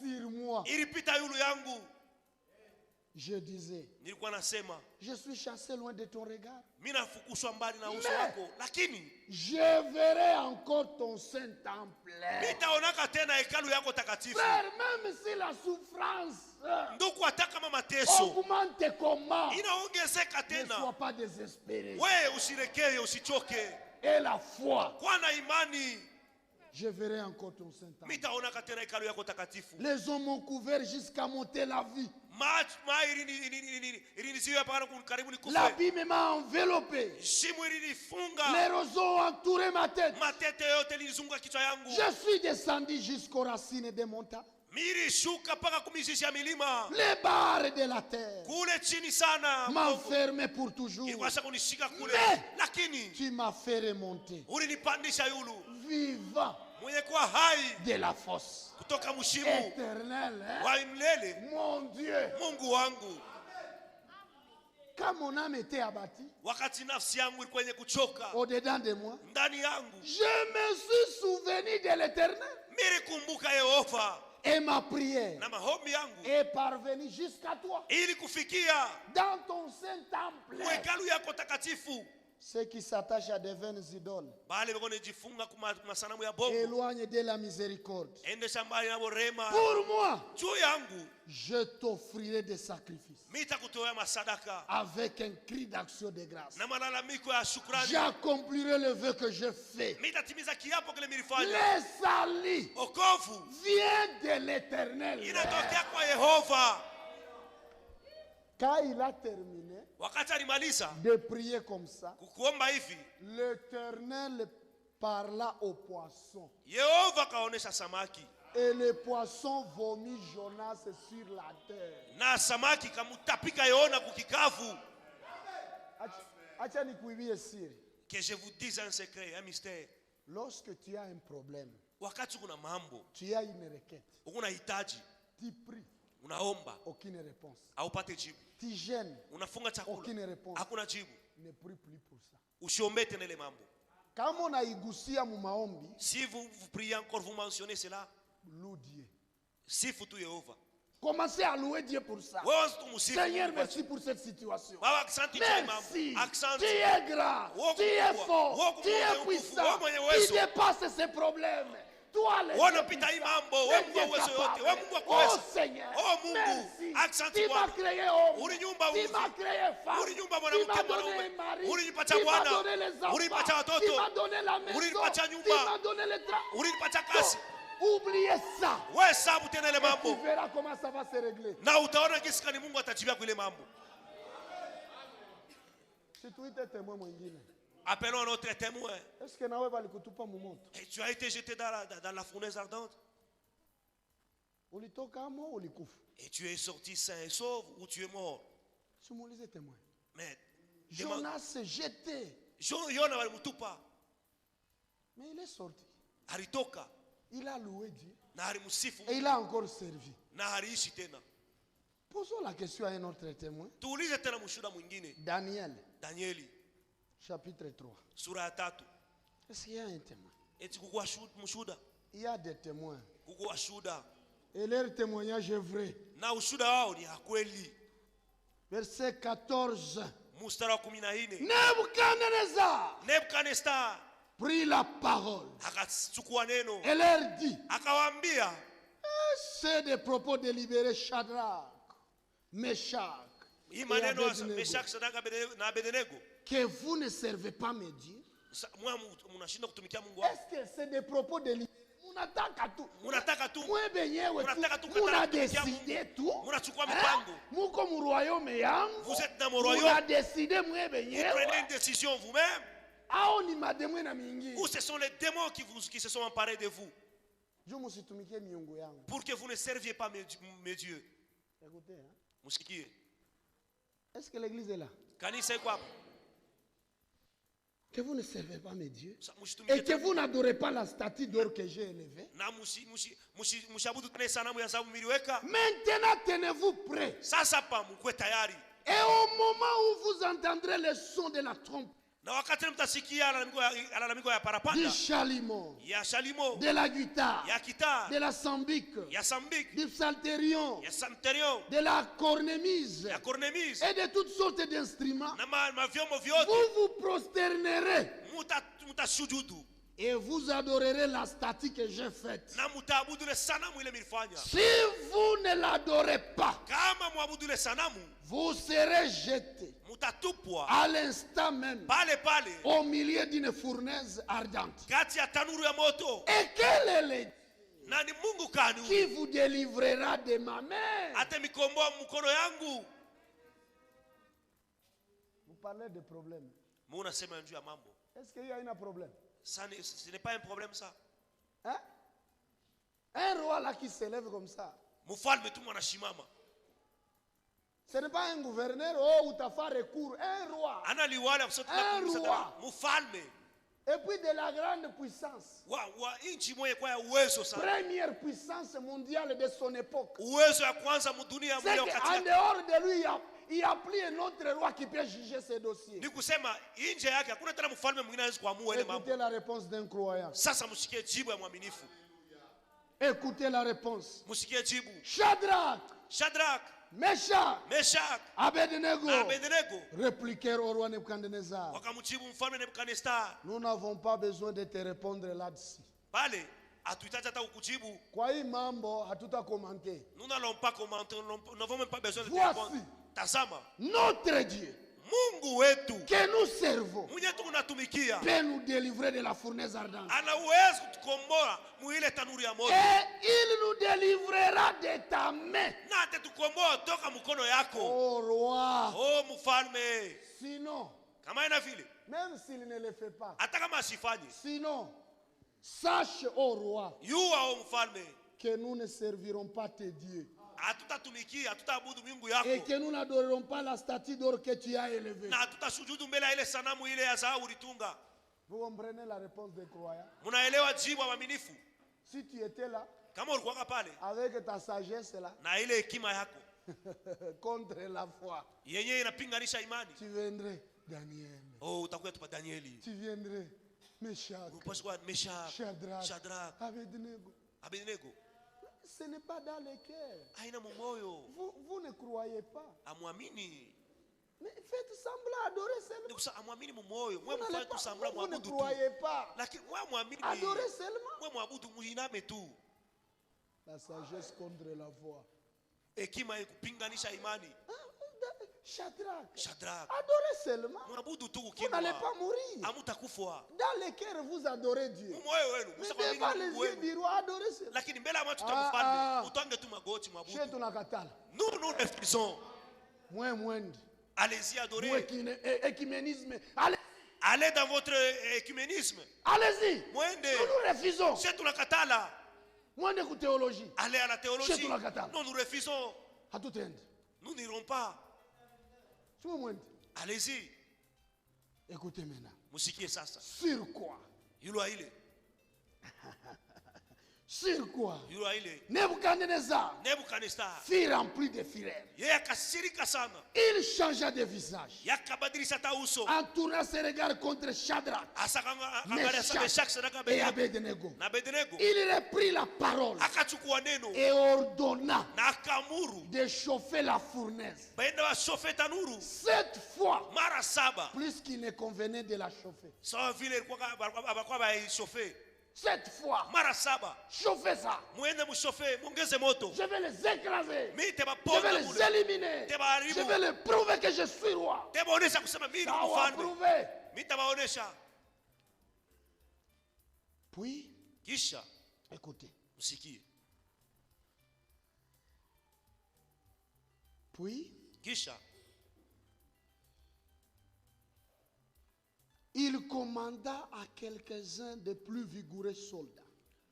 sur moi. ilipita yulu yangu. Je disais, Nilikuwa nasema je suis chassé loin de ton regard. mimi nafukushwa mbali na uso Mais- wako, lakini Je verrai encore ton saint temple. nitaonaka tena hekalu yako takatifu. Frère, même si la souffrance Ndugu, hata kama mateso augmente comment, inaongezeka ne sois tena, pas désespéré. we usirekee, usichoke, Et la foi, kwa na imani. je verrai encore ton saint temple. Nitaonaka tena hekalu yako takatifu. Les hommes m'ont couvert jusqu'à monter la vie. Iliniziwa mpaka karibu nikufe. L'abîme m'a enveloppé. Shimo ilinifunga, Les roseaux ont entouré ma tête. matete yote ilizunguka kichwa yangu. Je suis descendu jusqu'aux racines des montagnes. Milishuka mpaka kumizizi ya milima, Les barres de la terre kule chini sana. m'enfermaient pour toujours. Ilikuwa kunishika kule, Mais- lakini Tu m'as fait remonter, ulinipandisha yulu, vivant mwenye kuwa hai de la fosse. kutoka mshimu Éternel, hein? wa milele. Mon Dieu, Mungu wangu, quand mon âme était abattue wakati nafsi yangu ilikuwa yenye kuchoka au-dedans de moi, ndani yangu, je me suis souvenu de l'Éternel. nilikumbuka Yehova Et ma prière na maombi yangu est parvenue jusqu'à toi. ili kufikia Dans ton saint temple, hekalu yako takatifu. Ceux qui s'attachent à des vaines idoles bale beko nejifunga kuma masanamu ya bongo éloignent de la miséricorde. ende shambani na borema Pour moi, juu yangu je t'offrirai des sacrifices mitakutoa masadaka avec un cri d'action de grâce. na malalamiko ya shukrani. J'accomplirai le vœu que j'ai fait. Mitatimiza kiapo kile nilifanya. Le salut Okovu vient de l'Éternel. inatokea kwa Yehova. Quand il a terminé Wakati alimaliza de prier comme ça, kukuomba hivi, l'Éternel parla au poisson. Yehova kaonesha samaki Et le poisson vomit Jonas sur la terre. na samaki kamutapika Yona kukikavu. Acha nikuibie siri. Que je vous dise un secret, un mystère. Lorsque tu as un problème, Wakati kuna mambo, tu as une requête, ukuna hitaji, tu pries, unaomba, aucune réponse. haupate jibu. Tu gênes, Unafunga aucune chakula, réponse. hakuna jibu. Ne prie plus pour ça. Usiombe tena ile mambo. Kama unaigusia mu maombi, Si vous priez encore, vous mentionnez cela, loue Dieu. sifu tu Yehova. Commencez à louer Dieu pour ça. Wewe tumusifu. Seigneur, merci pour cette situation. Baba, asante kwa Merci. mambo. Asante. Tu es grand, tu es fort, tu es puissant. Tu dépasses ces problèmes. Toi, le Wanapita hii mambo, wewe Mungu wa uwezo yote, wewe Mungu wa kuweza. Oh Seigneur, Oh Mungu, merci. asante Tu Bwana. m'as créé homme, Ulinyumba tu uzi. m'as créé femme, Ulinyumba tu mwanamke m'as donné mwanaume. un mari, Ulinipatia tu m'as bwana. donné les enfants, Ulinipatia watoto. tu m'as donné la maison, Ulinipatia tu nyumba. m'as donné le travail. Ulinipatia kazi. Oubliez ça. Wewe sabu tena ile Tu mambo. verras comment ça va se régler. Na utaona jinsi gani Mungu atajibia kwa ile mambo. Si tu étais témoin mwingine, Appelons notre témoin. est-ce que nawe balikutupa mu moto? Et tu as été jeté dans la fournaise ardente. Ulitoka amo ulikufa? Et tu es sorti sain et sauf ou tu es mort. Simuulize témoin. Mais Jonas s'est jeté, Yona walimutupa. mais il est sorti. Alitoka Il a loué Dieu na alimusifu et il a encore servi. na aliishi tena. Posons la question à un autre témoin. Tuulize tena mshuhuda mwingine. Daniel, Danieli chapitre 3. sura ya 3. Est-ce qu'il y a un témoin? Eti kukuwa mshuhuda, Il y a des témoins. kukuwa shuhuda Et leur témoignage est vrai. na ushuhuda wao ni ya kweli. Verset 14. Mstari wa 14. Nebuchadnezzar Nebukadnezar prit la parole akachukua neno et leur dit, akawaambia, c'est des propos délibérés Shadrach, Meshach hii et maneno ya Abednego, Meshaki, Sadaka na Abednego, que vous ne servez pas mes dieux. mwa mnashinda kutumikia Mungu wako. Est-ce que c'est des propos délibérés? Munataka tu. Munataka tu, Mwe benyewe munataka tu tu. kukataa kutumikia Munadeside tu. Mungu. Munachukua mipango. Muko mu royaume yangu. Vous êtes dans mon royaume. Munadeside mwe Vous prenez benyewe. une décision vous-même. Ao ni mademwe na mingi. Ou ce sont les démons qui se sont emparés de vous Juu musitumikie miungu yangu. pour que vous ne serviez pas mes dieux. Écoutez, hein? Musikie. Est-ce que l'église est là? Kanisa iko hapa. Que vous ne servez pas mes dieux. Sa- msitumikie Et que vous n'adorez pas la statue d'or que j'ai élevée. na mshabudu tena sanamu ya dhahabu mliweka. Maintenant, tenez-vous prêts. Sasa pa mkwe tayari. Et au moment où vous entendrez le son de la trompe, Na wakati mtasikia alalamiko ya du parapanda, chalumeau, ya shalimo, de la guitare, ya kitar, de la sambique, ya sambik, du psalterion, ya samterion, de la cornemuse ya cornemuse et de toutes sortes d'instruments, na mavyombo vyote, vous vous prosternerez mutasujudu et vous adorerez la statue que j'ai faite. na mutaabudu ile sanamu ile milifanya. Si vous ne l'adorez pas, Kama mwabudu ile sanamu, vous serez jetés mutatupwa à l'instant même pale pale au milieu d'une fournaise ardente. kati ya tanuru ya moto. Et quel est le Na ni Mungu kani qui vous délivrera de ma main? ate mikomboa mkono yangu. Vous parlez de problème. Mungu nasema juu ya mambo. Est-ce qu'il y a un problème? Ça ce n'est pas un problème ça. Hein? Un roi là qui s'élève comme ça, Mfalme tu mwanashimama. ce n'est pas un gouverneur, oh, ou t'as fait recours. Un roi. Ana liwala msoto Un roi. mfalme Et puis de la grande puissance. wa inchi moja kwa ya uwezo sana. Première puissance mondiale de son époque. Uwezo ya kwanza mudunia C'est mlio qu'en katika. dehors de lui, il y a plus un autre roi qui peut juger ces dossiers. Ni kusema nje yake hakuna tena mfalme mwingine anaweza kuamua ile mambo. Écoutez la réponse d'un croyant. Sasa msikie jibu ya mwaminifu. Écoutez la réponse. Msikie jibu. Shadrach, Shadrach, Meshach, Meshach Abednego na Abednego répliquèrent au roi Nebuchadnezzar. wakamjibu mfalme Nebukadnezar, Nous n'avons pas besoin de te répondre là-dessus. pale hatuhitaji hata kukujibu. Kwa hii mambo hatutakomante. Nous n'allons pas commenter, nous n'avons même pas besoin de te Voici. répondre. Tazama, Notre Dieu Mungu wetu que nous servons mwenye tunatumikia peut nous délivrer de la fournaise ardente. ana uwezo kutukomboa muile tanuru ya moto, Et il nous délivrera de ta main, na atatukomboa toka mkono yako, ô roi. oh mfalme. Sinon, Kama ina vile même s'il ne le fait pas, hata kama asifanye, sinon, sache, ô roi, yua o mfalme, que nous ne servirons pas tes dieux hatutatumikia, hatutaabudu miungu et yako, que nous n'adorerons pas la statue d'or que tu as élevée. na hatutasujudu mbele ya ile sanamu ile ya dhahabu ulitunga. Vous comprenez la réponse des croyants? Munaelewa jibu wa waaminifu? Si tu étais là, Kama ulikuwa pale avec ta sagesse là, na ile hekima yako contre la foi, yenyewe inapinganisha imani, tu viendrais, Daniel. oh utakuja tupa Danieli, Tu viendrais, Meshach, upaswa kwa Meshach, Shadrach, Shadrach, Abednego. Abednego. Ce n'est pas dans le cœur. Haina mumoyo, Vous ne croyez pas. amwamini. Mais faites semblant, adorez seulement. Nikusa amwamini mumoyo, mwe Vous, mfanye tu sambla vous ne mwabudu tu. croyez pas. Lakini mwe mwamini, Adorez seulement. mwe mwabudu muiname tu. La sagesse contre la foi. Hekima kupinganisha imani. Shadrach, Shadrach, adorez seulement. mwabudu tu Vous n'allez pas ukimwa. mourir. Hamutakufa. Dans le cœur, vous adorez Dieu. Mumoyo wenu, Mais mshamwamini devant les Mungu yeux wenu. du roi, adorez seulement. Lakini mbele ya macho Ah, ya mfalme, ah. utange tu magoti Chez mwabudu. Tunakatala. Nous refusons. Moins. Allez-y adorer. Écuménisme. Allez, Allez dans votre écuménisme. allez-y. Mwende. Nous refusons. Chez tunakatala. Moins de théologie. Allez à la Chez théologie. tunakatala. Non, nous refusons. À tout end. Nous n'irons pas. Allez-y. Écoutez maintenant. Musikie sasa. Sur quoi? Yulo ile. Sur quoi? Yulo ile. Nebuchadnezzar Nebukadnezar. fut rempli de fureur. Yeye akasirika sana. Il changea de visage. Yakabadilisha hata uso. En tournant ses regards contre Shadrach Angalia sana Meshach, Shadrach et na Abednego. Abednego. Il reprit la parole Akachukua neno et ordonna na akamuru de chauffer la fournaise. baenda washofe tanuru 7 fois, mara 7 plus qu'il ne convenait de la chauffer. sawa vile ilikuwa abakuwa baishofe 7 fois, mara 7. chauffez ça. Muende mushofe, muongeze moto. Je vais les écraser. Mimi Je vais tebaponda les mule. éliminer. Tebaharibu. Je vais leur prouver que je suis roi. Tebaonesha kusema mimi ni Ça va mfalme. prouver. Mimi tabaonesha. Puis, Kisha écoutez. msikie. Puis, Kisha il commanda à quelques-uns des plus vigoureux soldats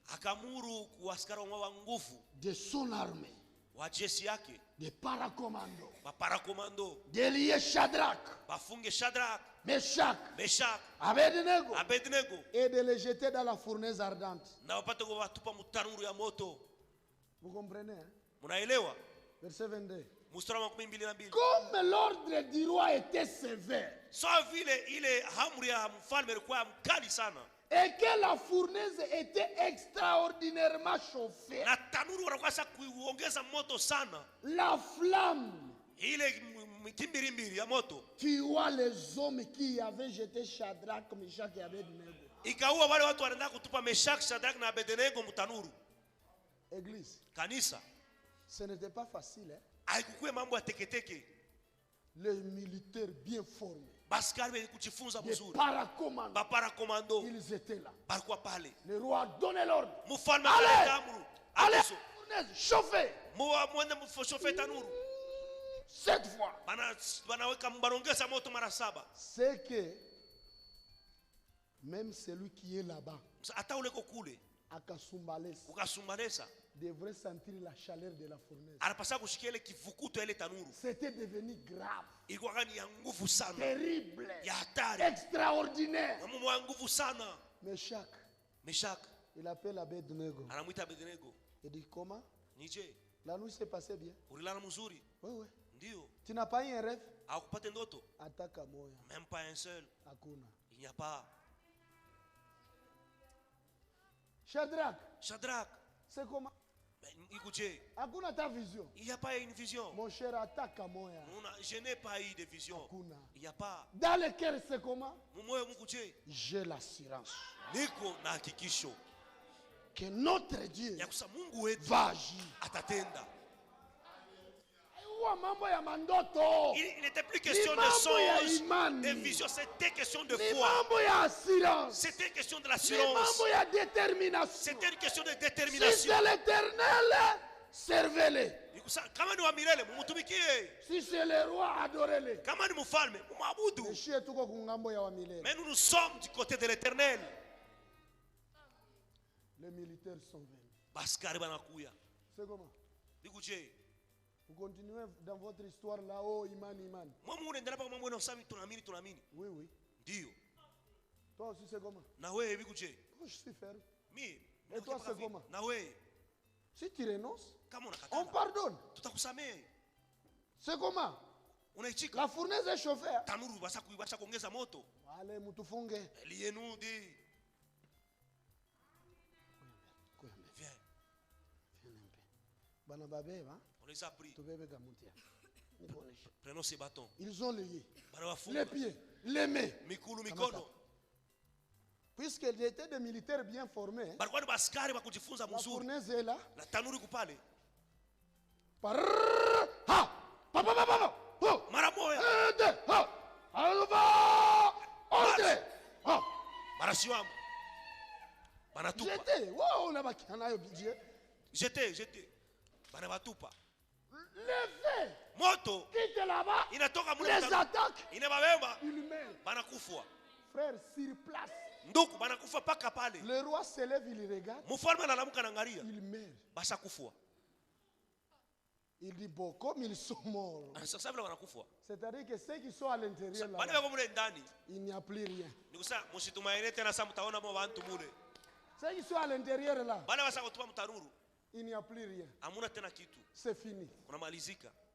akamuru kuaskari wa nguvu de son armée, wa jeshi yake, des paracommando, maparakomando, de lier Shadrach, bafunge Shadrach, Meshach, Meshach, Abednego, Abednego et de les jeter dans la fournaise ardente. na wapate kuwatupa mtanuru ya moto. Vous comprenez, hein? Munaelewa? Verset 22. Mstari wa 12. Comme l'ordre du roi était sévère Sawa vile ile amri ya mfalme ilikuwa mkali sana, et que la fournaise était extraordinairement chauffée, na tanuru wanakuwa sasa kuongeza moto sana, la flamme ile mitimbirimbiri ya moto tua les hommes qui avaient jeté Shadrach, Meshach et Abednego. ikaua wale watu wanaenda kutupa Meshach, Shadrach na Abednego mtanuru. Église, Kanisa ce n'était pas facile, hein? haikukuwa mambo ya teketeke. Les militaires bien formés, Baskari wenye kujifunza des mzuri, paracommandos, bapara komando ils étaient là. balikuwa pale. Le roi a donné l'ordre. Mfalme Allez, akaleta amru, allez, agizo, fournaise, chauffez. mwende mshofe tanuru. 7 fois. Banaongeza moto mara 7. C'est que même celui qui est là-bas, Hata uleko kule à Kasumbalès, ukasumbalesa devrait sentir la chaleur de la fournaise. anapasa kushikia ile kivukuto ile tanuru. C'était devenu grave, Ilikuwa gani ya nguvu sana, terrible, ya hatari, extraordinaire. na mumo wa nguvu sana. Meshach, Meshach il appelle Abednego. anamwita Abednego, Il dit comment? nije La nuit s'est passée bien. ulilala mzuri? Oui, oui. Ndio. Tu n'as pas eu un rêve? Hakupate ndoto? Ataka moya. Même pas un seul. Hakuna. Il n'y a pas. Shadrach, Shadrach, c'est comment? Écoutez, Hakuna ta vision. il n'y a pas une vision. Mon cher, attaque moya. Je n'ai pas eu de vision. Hakuna. Il n'y a pas. Dans le cœur, c'est comment? J'ai l'assurance niko na hakikisho que notre Dieu ya kusa Mungu wetu va agir. atatenda. Il n'était plus question de songe, de vision, c'était question de foi. C'était question de l'assurance. C'était une question de détermination. Si c'est l'Éternel, servez-le. Si c'est le roi, adorez-le. Mais nous sommes du côté de l'Éternel. Les militaires sont venus. C'est comment? Vous continuez dans votre histoire là-haut, Iman. Oui, oui. Toi aussi c'est comment? Moi je suis ferme. Et toi c'est comment? Si tu renonces, on pardonne. C'est comment? La fournaise est chauffée. Allez, mutufunge. On les a pris. Prenons ces bâtons. Ils ont les pieds, les mains. Puisqu'ils étaient des militaires bien formés, la fournaise est là. J'étais. Levez. Moto. Quitte là-bas. Les attaques. Il meurt. Frère, sur place. Le roi se lève, il regarde. Il meurt. Il dit bon, comme ils sont morts. C'est-à-dire que ceux qui sont à l'intérieur là, il n'y a plus rien. Ceux qui sont à l'intérieur là, il n'y a plus rien. C'est fini.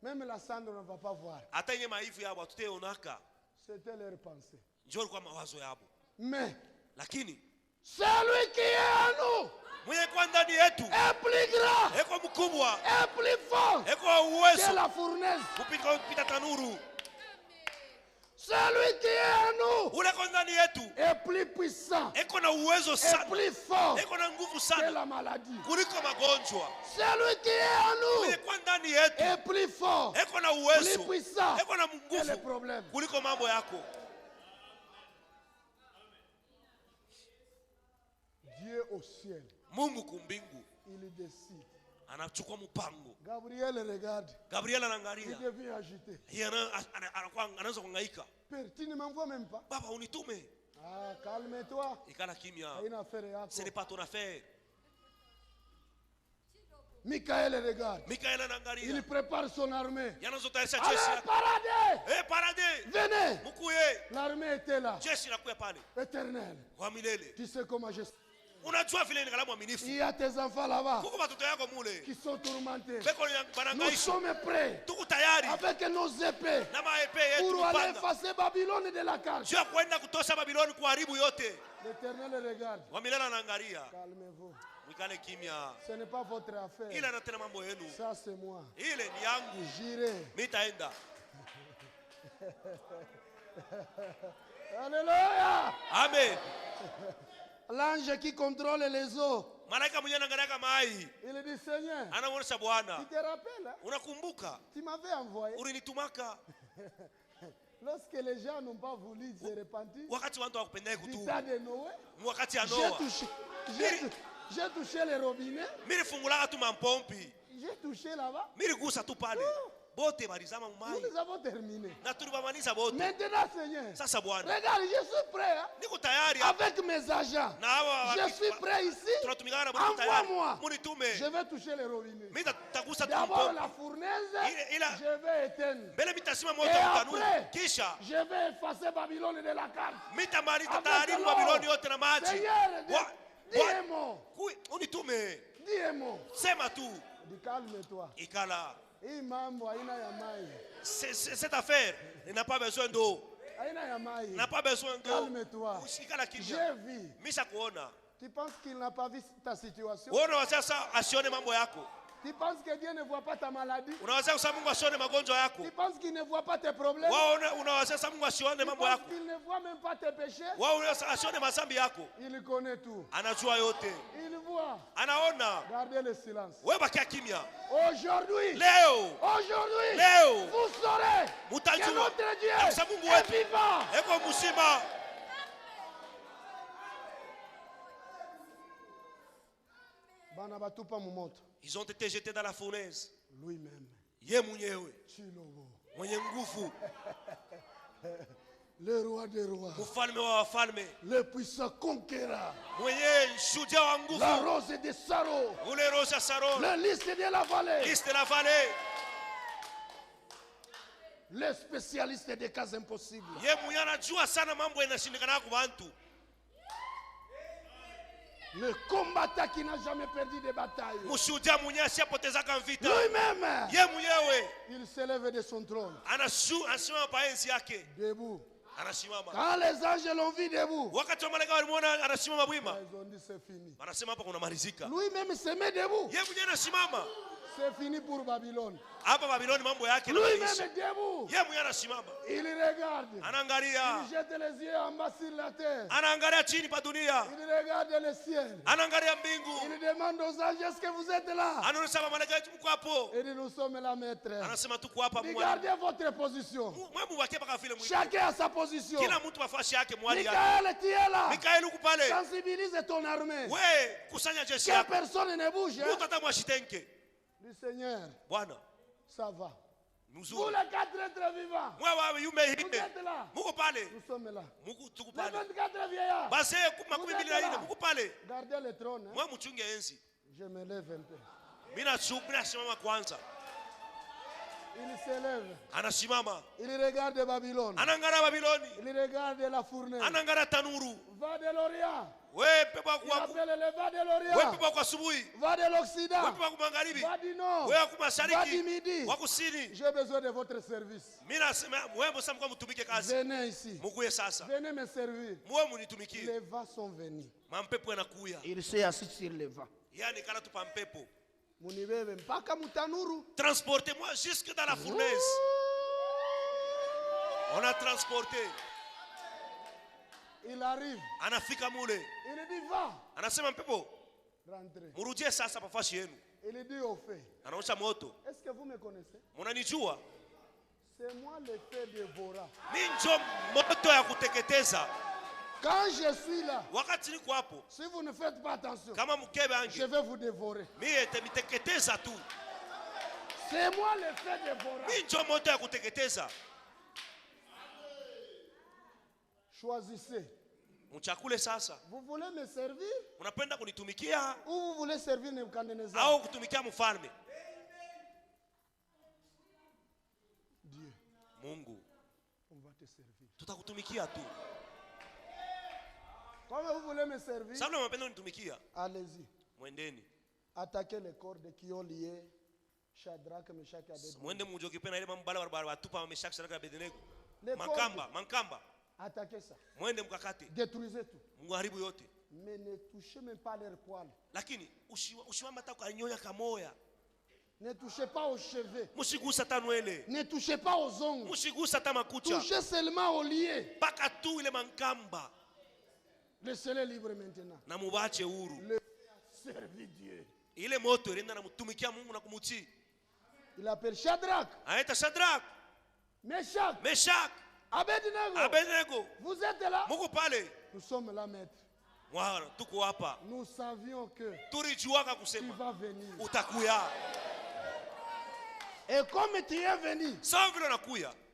Même la cendre ne va pas voir. C'était leur pensée. Mais celui qui est à nous est plus grand, est plus fort que la fournaise. Celui qui est à nous est plus puissant, est plus fort que la maladie. Celui qui est à nous est plus fort, plus puissant que les problèmes. Dieu au ciel, il décide. Gabriel regarde. Il devient agité. Père, tu ne m'envoies même pas. Ah, calme-toi. Ce n'est pas ton affaire. Michael regarde. Il prépare son armée. Allez, paradez. Venez. L'armée était là. Éternel. Tu sais comment je suis. Il y a tes enfants là-bas qui sont tourmentés. Nous sommes prêts avec nos épées pour aller effacer Babylone de la carte. L'Éternel regarde. Calmez-vous. Ce n'est pas votre affaire. Ça c'est moi. J'irai. Alléluia. Amen. L'ange qui contrôle les eaux. Il dit Seigneur, tu te rappelles, hein? Tu m'avais envoyé. Lorsque les gens n'ont pas voulu se repentir, du tas de Noé, j'ai touché les robinets. J'ai touché là-bas. Nous les avons terminés. Maintenant, Seigneur, regarde, je suis prêt. Hein? Avec mes agents, je suis prêt ici. Envoie-moi. Je vais toucher les robinets. D'abord la fournaise, je vais éteindre. Et après, je vais effacer Babylone de la carte. Seigneur, dis un mot. Dis un mot. Calme-toi. Cette affaire n'a pas besoin d'eau. N'a pas besoin d'eau. Calme-toi. J'ai vu Tu penses qu'il n'a pas vu ta situation? Tu penses que Dieu ne voit pas ta maladie? Tu penses qu'il ne voit pas tes problèmes? Tu penses qu'il ne voit même pas tes péchés? Il connaît tout. Il voit. Gardez le silence. Aujourd'hui, vous saurez que notre Dieu est vivant. Ils ont été jetés dans la fournaise. Lui-même. Le roi des rois. Le puissant conquérant. La rose de Saro. Le lys de la vallée. Le spécialiste des cas impossibles. Le combattant qui n'a jamais perdu de bataille. Lui-même. Il s'élève de son trône. Debout. Quand les anges l'ont vu debout, ils ont dit c'est fini. Lui-même se met debout. C'est fini pour Babylone. Lui-même debout. Il regarde. Il jette les yeux en bas sur la terre. Il regarde le ciel. Il demande aux anges, est-ce que vous êtes là? Il dit, nous sommes là, maître. Regardez votre position. Chacun a sa position. Michael, tu es là. Sensibilise ton armée. Que personne ne bouge. Du Seigneur, ça va. Vous les 4 êtres vivants, vous êtes là. Nous sommes là. Les 24 vieillards, vous êtes là. Gardez le trône. Je me lève un peu. Il s'élève. Il regarde Babylone. Il regarde la fournaise. Va de l'Orient. Il appelle le va de l'Orient. Va de l'Occident. Va du Nord. Va du Midi. J'ai besoin de votre service. Venez ici. Venez me servir. Les vents sont venus. Il s'est assis sur les vents. Transportez-moi jusque dans la fournaise. On a transporté. Il arrive. Il dit va. Murudie sasa pafashi yenu. Il dit au feu. Est-ce que vous me connaissez? C'est moi le feu dévorant. Quand je suis là, si vous ne faites pas attention, je vais vous dévorer. C'est moi le feu dévorant. Choisissez. Vous voulez me servir? Ou vous voulez servir Nebukadnezar? Dieu, Mungu, on va te servir. tutakutumikia tu. Comme vous voulez me servir, allez-y. Mwendeni. Attaquez les cordes qui ont lié Shadrach, Meshach et Abednego. Mankamba. Attaquez ça. Détruisez tout. Mais ne touchez même pas leurs poils. Ne touchez pas aux cheveux. Ne touchez pas aux ongles. Touchez seulement aux liés. Laissez-les libres maintenant. Le servir Dieu. Il appelle Shadrach. Meshach. Abednego. Vous êtes là? Nous sommes là, maître. Nous savions que tu vas venir. Et comme tu es venu,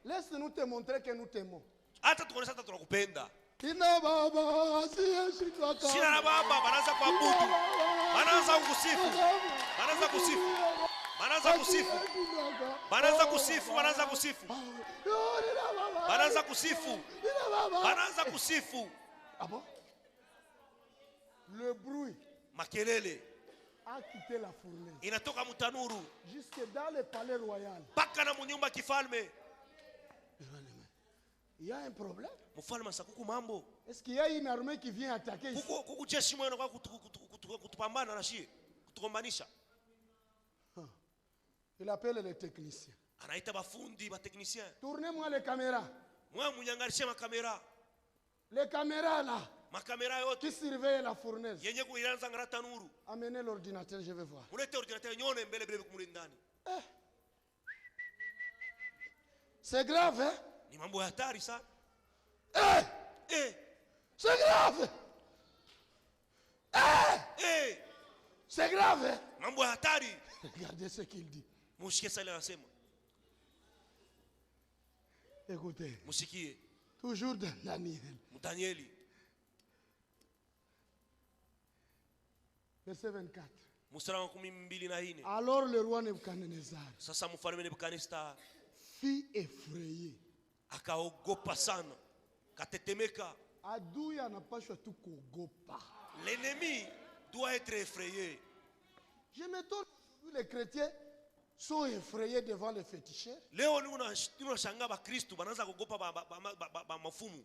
laisse-nous te montrer que nous t'aimons. Sina baba Sina baba banaanza kuabudu. Banaanza kusifu. Ah bon? Le bruit makelele a quitté la fournaise. Inatoka mutanuru jusque dans le palais royal. Paka na munyumba kifalme. Il y a un problème. Mfalme sakuku mambo. Est-ce qu'il y a une armée qui vient attaquer ici? Kuku jeshi mwana kwa kutupambana na shie, kutukombanisha. Il appelle les techniciens. Anaita bafundi ba technicien. Tournez-moi les caméras. Moi munyangarishe ma caméra. Les caméras là. Ma caméra yote qui surveille la fournaise. Yenye kuiranza ngara nuru. Amenez l'ordinateur, je vais voir. Mulete ordinateur nyone mbele bele kumule ndani. C'est grave, hein? Ni mambo hatari sana. C'est grave. C'est grave, hein? Mambo hatari. Regardez ce qu'il dit. Musikie sala anasema. Écoutez. Musikie. Toujours dans Daniel. Danieli. Verset 24. Alors le roi Nebuchadnezzar fut effrayé. Akaogopa sana. Katetemeka. Adui anapashwa tu kuogopa. L'ennemi doit être effrayé. Je m'étonne, les chrétiens sont effrayés devant les féticheurs. Leo ni unashanga ba Kristo banaanza kuogopa ba mafumu.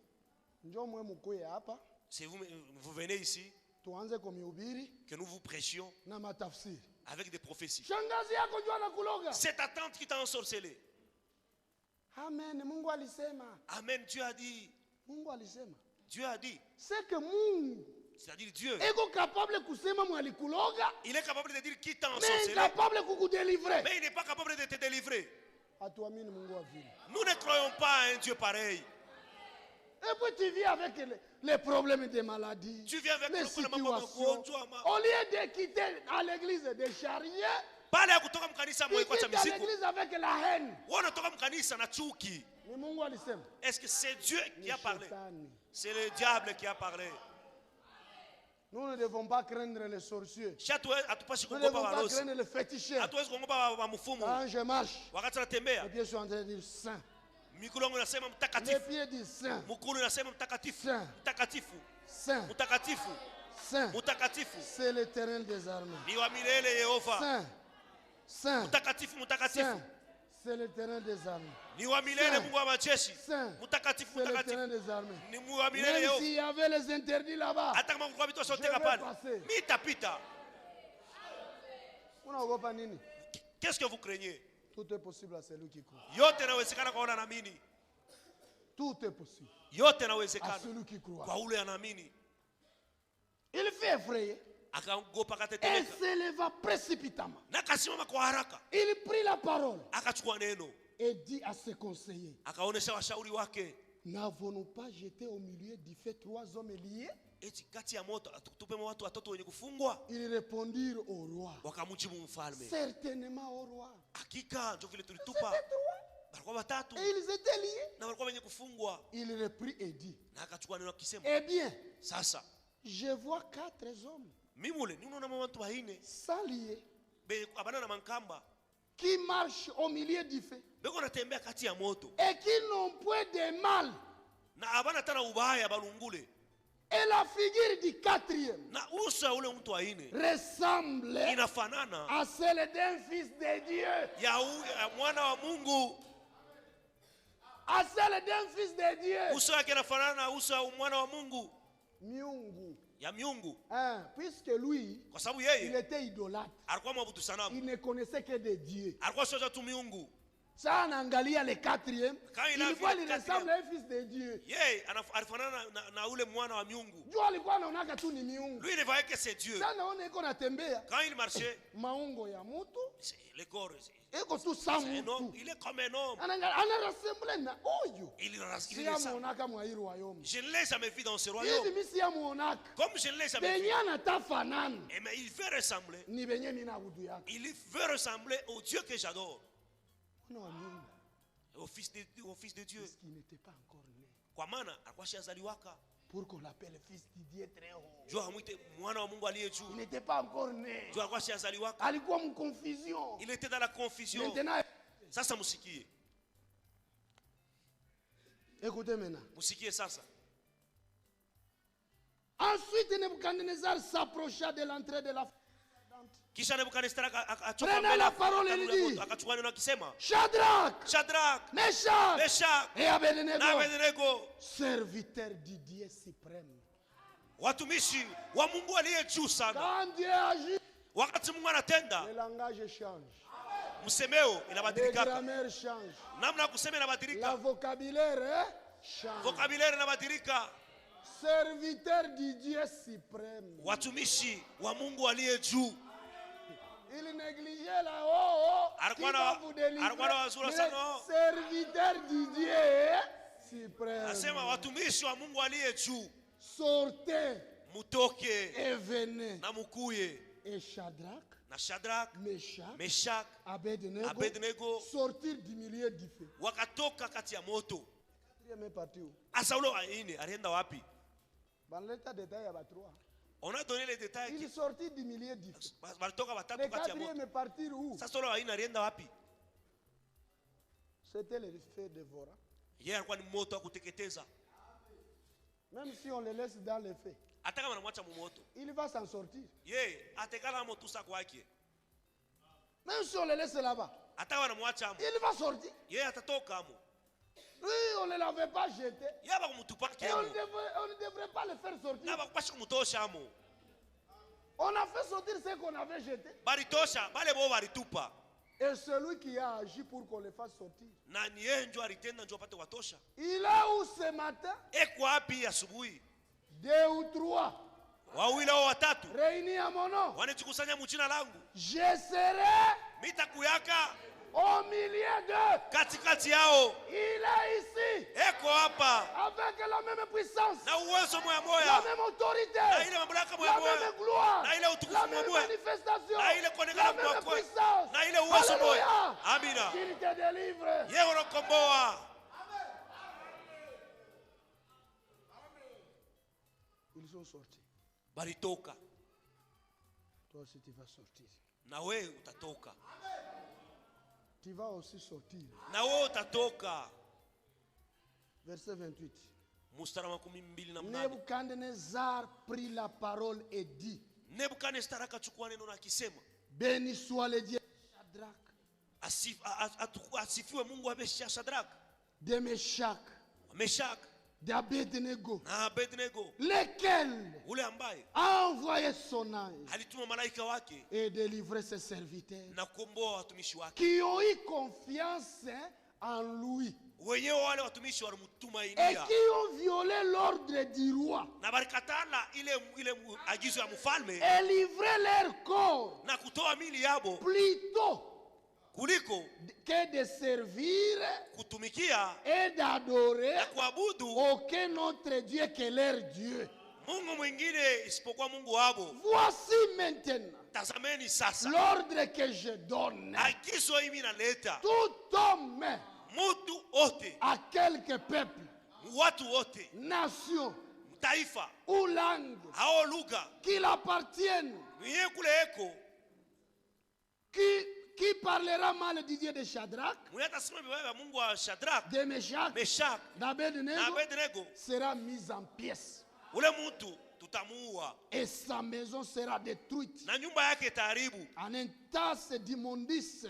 Njoo mwe mkuye hapa. Si vous venez ici, tuanze kumhubiri que nous vous prêchions na matafsiri avec des prophéties. Shangazi yako njoo anakuloga. C'est ta tante qui t'a ensorcelé. Amen. Mungu alisema. Amen. Dieu a dit. Mungu alisema. Dieu a dit. C'est que Mungu, c'est-à-dire Dieu, eko capable kusema mwalikuloga. Il est capable de dire qui t'a ensorcelé. Mais capable kukudélivrer. Mais il n'est pas capable de te délivrer. Atuamini Mungu avile. Nous ne croyons pas à un Dieu pareil. Et puis tu vis avec les problèmes des maladies, tu viens avec les situations. Au lieu de quitter à l'église des charriers, tu quittes à l'église avec la haine. Est-ce que c'est Dieu qui a parlé? C'est le diable qui a parlé. Nous ne devons pas craindre les sorciers. Nous ne devons pas craindre les féticheurs. Quand je marche, les pieds sont en train de dire saint. Les pieds disent saint. Saint. Saint. Saint. C'est l'Éternel des armées. Saint. Saint. Saint. C'est l'Éternel des armées. Saint. C'est l'Éternel des armées. Même s'il y avait les interdits là-bas, je vais passer. Qu'est-ce que vous craignez? Tout est possible à celui qui croit. Tout est possible à celui qui croit. Il fait effrayer. Et s'éleva précipitamment. Il prit la parole et dit à ses conseillers, n'avons-nous pas jeté au milieu du feu 3 hommes liés? Ils répondirent au roi. Certainement au roi. C'était 3. Et ils étaient liés. Il reprit et dit, eh bien, je vois 4 hommes sans lier qui marchent au milieu du feu et qui n'ont point de mal. Et la figure du 4e ressemble à celle d'un fils de Dieu. À celle d'un fils de Dieu. Miungu. Puisque lui, il était idolâtre. Il ne connaissait que des dieux. Ça, angalia le 4e. Il voit, il ressemble à un fils de Dieu. Lui, Lui, il ne voyait que c'est Dieu. Quand il marchait, le corps, il est comme un homme. Il ressemble à ça. Je ne l'ai jamais vu dans ce royaume. Comme je ne l'ai jamais vu. Mais il veut ressembler. Il veut ressembler au Dieu que j'adore. Au fils de Dieu. Parce qu'il n'était pas encore né. Pour qu'on l'appelle fils du Dieu très haut. Il n'était pas encore né. Il était dans la confusion. Maintenant, ça musikie. Écoutez maintenant. Musikie ça. Ensuite, Nebuchadnezzar s'approcha de l'entrée de la Prenez la parole et dit Shadrach, Meshach et Abednego, serviteurs du Dieu suprême. Watumishi wa Mungu aliye juu sana. Quand Dieu agit, wakati Mungu anatenda, le langage change. Msemeo inabadilika. La grammaire change. Namna kusema inabadilika. La vocabulaire change. Vocabulaire inabadilika. Serviteur du Dieu suprême. Watumishi wa Mungu aliye juu. Il négligeait là-haut. Alikuwa na wazuri sana. Serviteur du Dieu suprême. Asema watumishi wa Mungu aliye juu. Sortez. Mutoke. Et venez. Na mukuye. Et Shadrach. Na Shadrach. Meshach. Abednego. Sortir du milieu du feu. Wakatoka kati ya moto. Quatrième partie. Asa ule aine alienda wapi? On a donné les détails. Il est sorti du milieu du feu. Le quatrième partie où? Sasa ule aine alienda wapi? C'était le feu dévorant. Yeye alikuwa ni moto wa kuteketeza. Même si on le laisse dans le feu, il va s'en sortir. Même si on le laisse là-bas, il va sortir. Oui, on ne l'avait pas jeté. Et on ne devrait pas le faire sortir. On a fait sortir ce qu'on avait jeté. Et celui qui a agi pour qu'on le fasse sortir, il est où ce matin? 2 ou 3 réunis à mon nom, je serai au milieu d'eux. Il est ici avec la même puissance, la même autorité, la même gloire, la même manifestation, la même puissance. Alléluia. Amina. Qu'il te délivre. Ils sont sortis. Baritoka. Toi aussi tu vas sortir. Na wewe utatoka. Tu vas aussi sortir. Na wewe utatoka. Verset 28. Mstari wa 12 na 8. Nebuchadnezzar prit la parole et dit. Nebuchadnezzar akachukua neno na akisema, béni soit le Dieu de Shadrach. Asifiwe Mungu wa Shadrach. De Meshach. d'Abednego, lequel a envoyé son ange et délivré ses serviteurs qui ont eu confiance en lui et qui ont violé l'ordre du roi et livré leur corps plutôt que de servir et d'adorer aucun autre Dieu que leur Dieu. Voici maintenant l'ordre que je donne. Tout homme à quelque peuple, nation ou langue qu'il appartienne, qui parlera mal du Dieu de Shadrach, de Meshach, d'Abednego, sera mis en pièces. Et sa maison sera détruite en un tas d'immondices.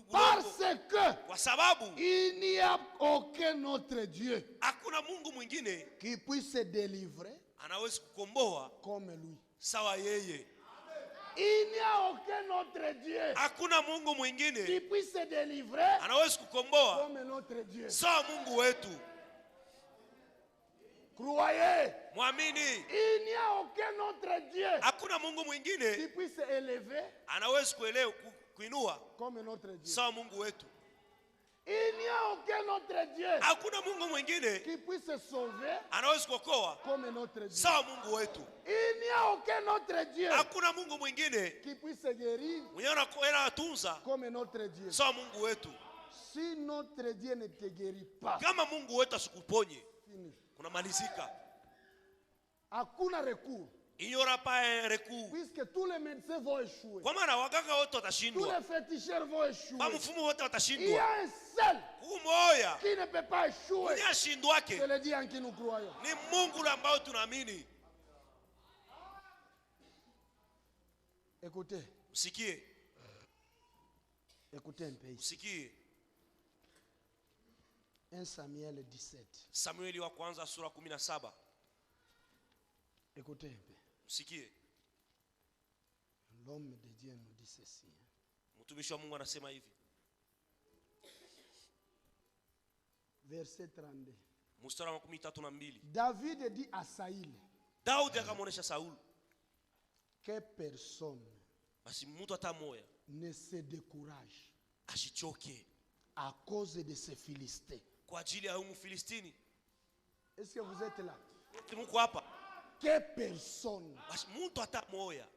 Parce que il n'y a aucun autre Dieu qui puisse se délivrer comme lui. Il n'y a aucun autre Dieu qui puisse se délivrer comme notre Dieu. Croyez. Il n'y a aucun autre Dieu qui puisse élever comme notre Dieu. Il n'y a aucun autre Dieu qui puisse sauver comme notre Dieu. Il n'y a aucun autre Dieu qui puisse guérir comme notre Dieu. Si notre Dieu ne te guérit pas, hakuna recours. Il n'y aura pas un recours. Puisque tous les médecins vont échouer. Tous les féticheurs vont échouer. Il y a un seul qui ne peut pas échouer. C'est le Dieu en qui nous croyons. Écoutez. Msikie. Écoutez un peu ici. Msikie. 1 Samuel 17. Samueli wa kwanza sura 17. Écoutez un peu. Msikie. L'homme de Dieu nous dit ceci. Mtumishi wa Mungu anasema hivi. Verset 32. Mstari wa 32. David dit à Saïl. Daudi akamwonyesha Saul. Que personne basi mtu hata moya ne se décourage asichoke à cause de ces Philistins. Kwa ajili ya huyu Filistini. Est-ce que vous êtes là? Mko hapa? Que personne, basi mtu hata moya,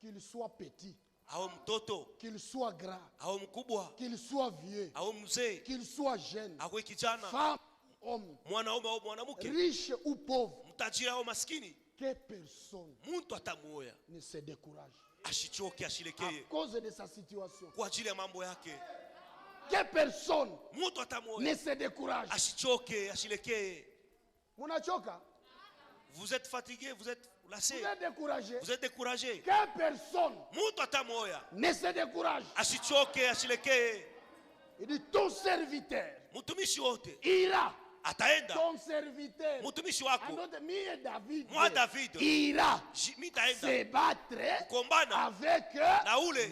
qu'il soit petit, au mtoto, qu'il soit grand, au mkubwa, qu'il soit vieux, au mzee, qu'il soit jeune, au kijana, femme, homme, mwanaume au mwanamke, riche ou pauvre, mtajiri au maskini, que personne mtu hata moya ne se décourage asichoke, ashilekee à cause de sa situation. kwa ajili ya mambo yake. Que personne Mtu hata moya ne se décourage. asichoke, ashilekee. Munachoka? Vous êtes fatigué, vous êtes lassé, Vous êtes découragé? vous êtes découragé. Que personne Mtu hata moya ne se décourage. asichoke, ashilekee. Il dit ton serviteur Mtumishi wote ira. ataenda. Ton serviteur, Mtumishi wako David, moi David ira mitaenda se battre kukombana avec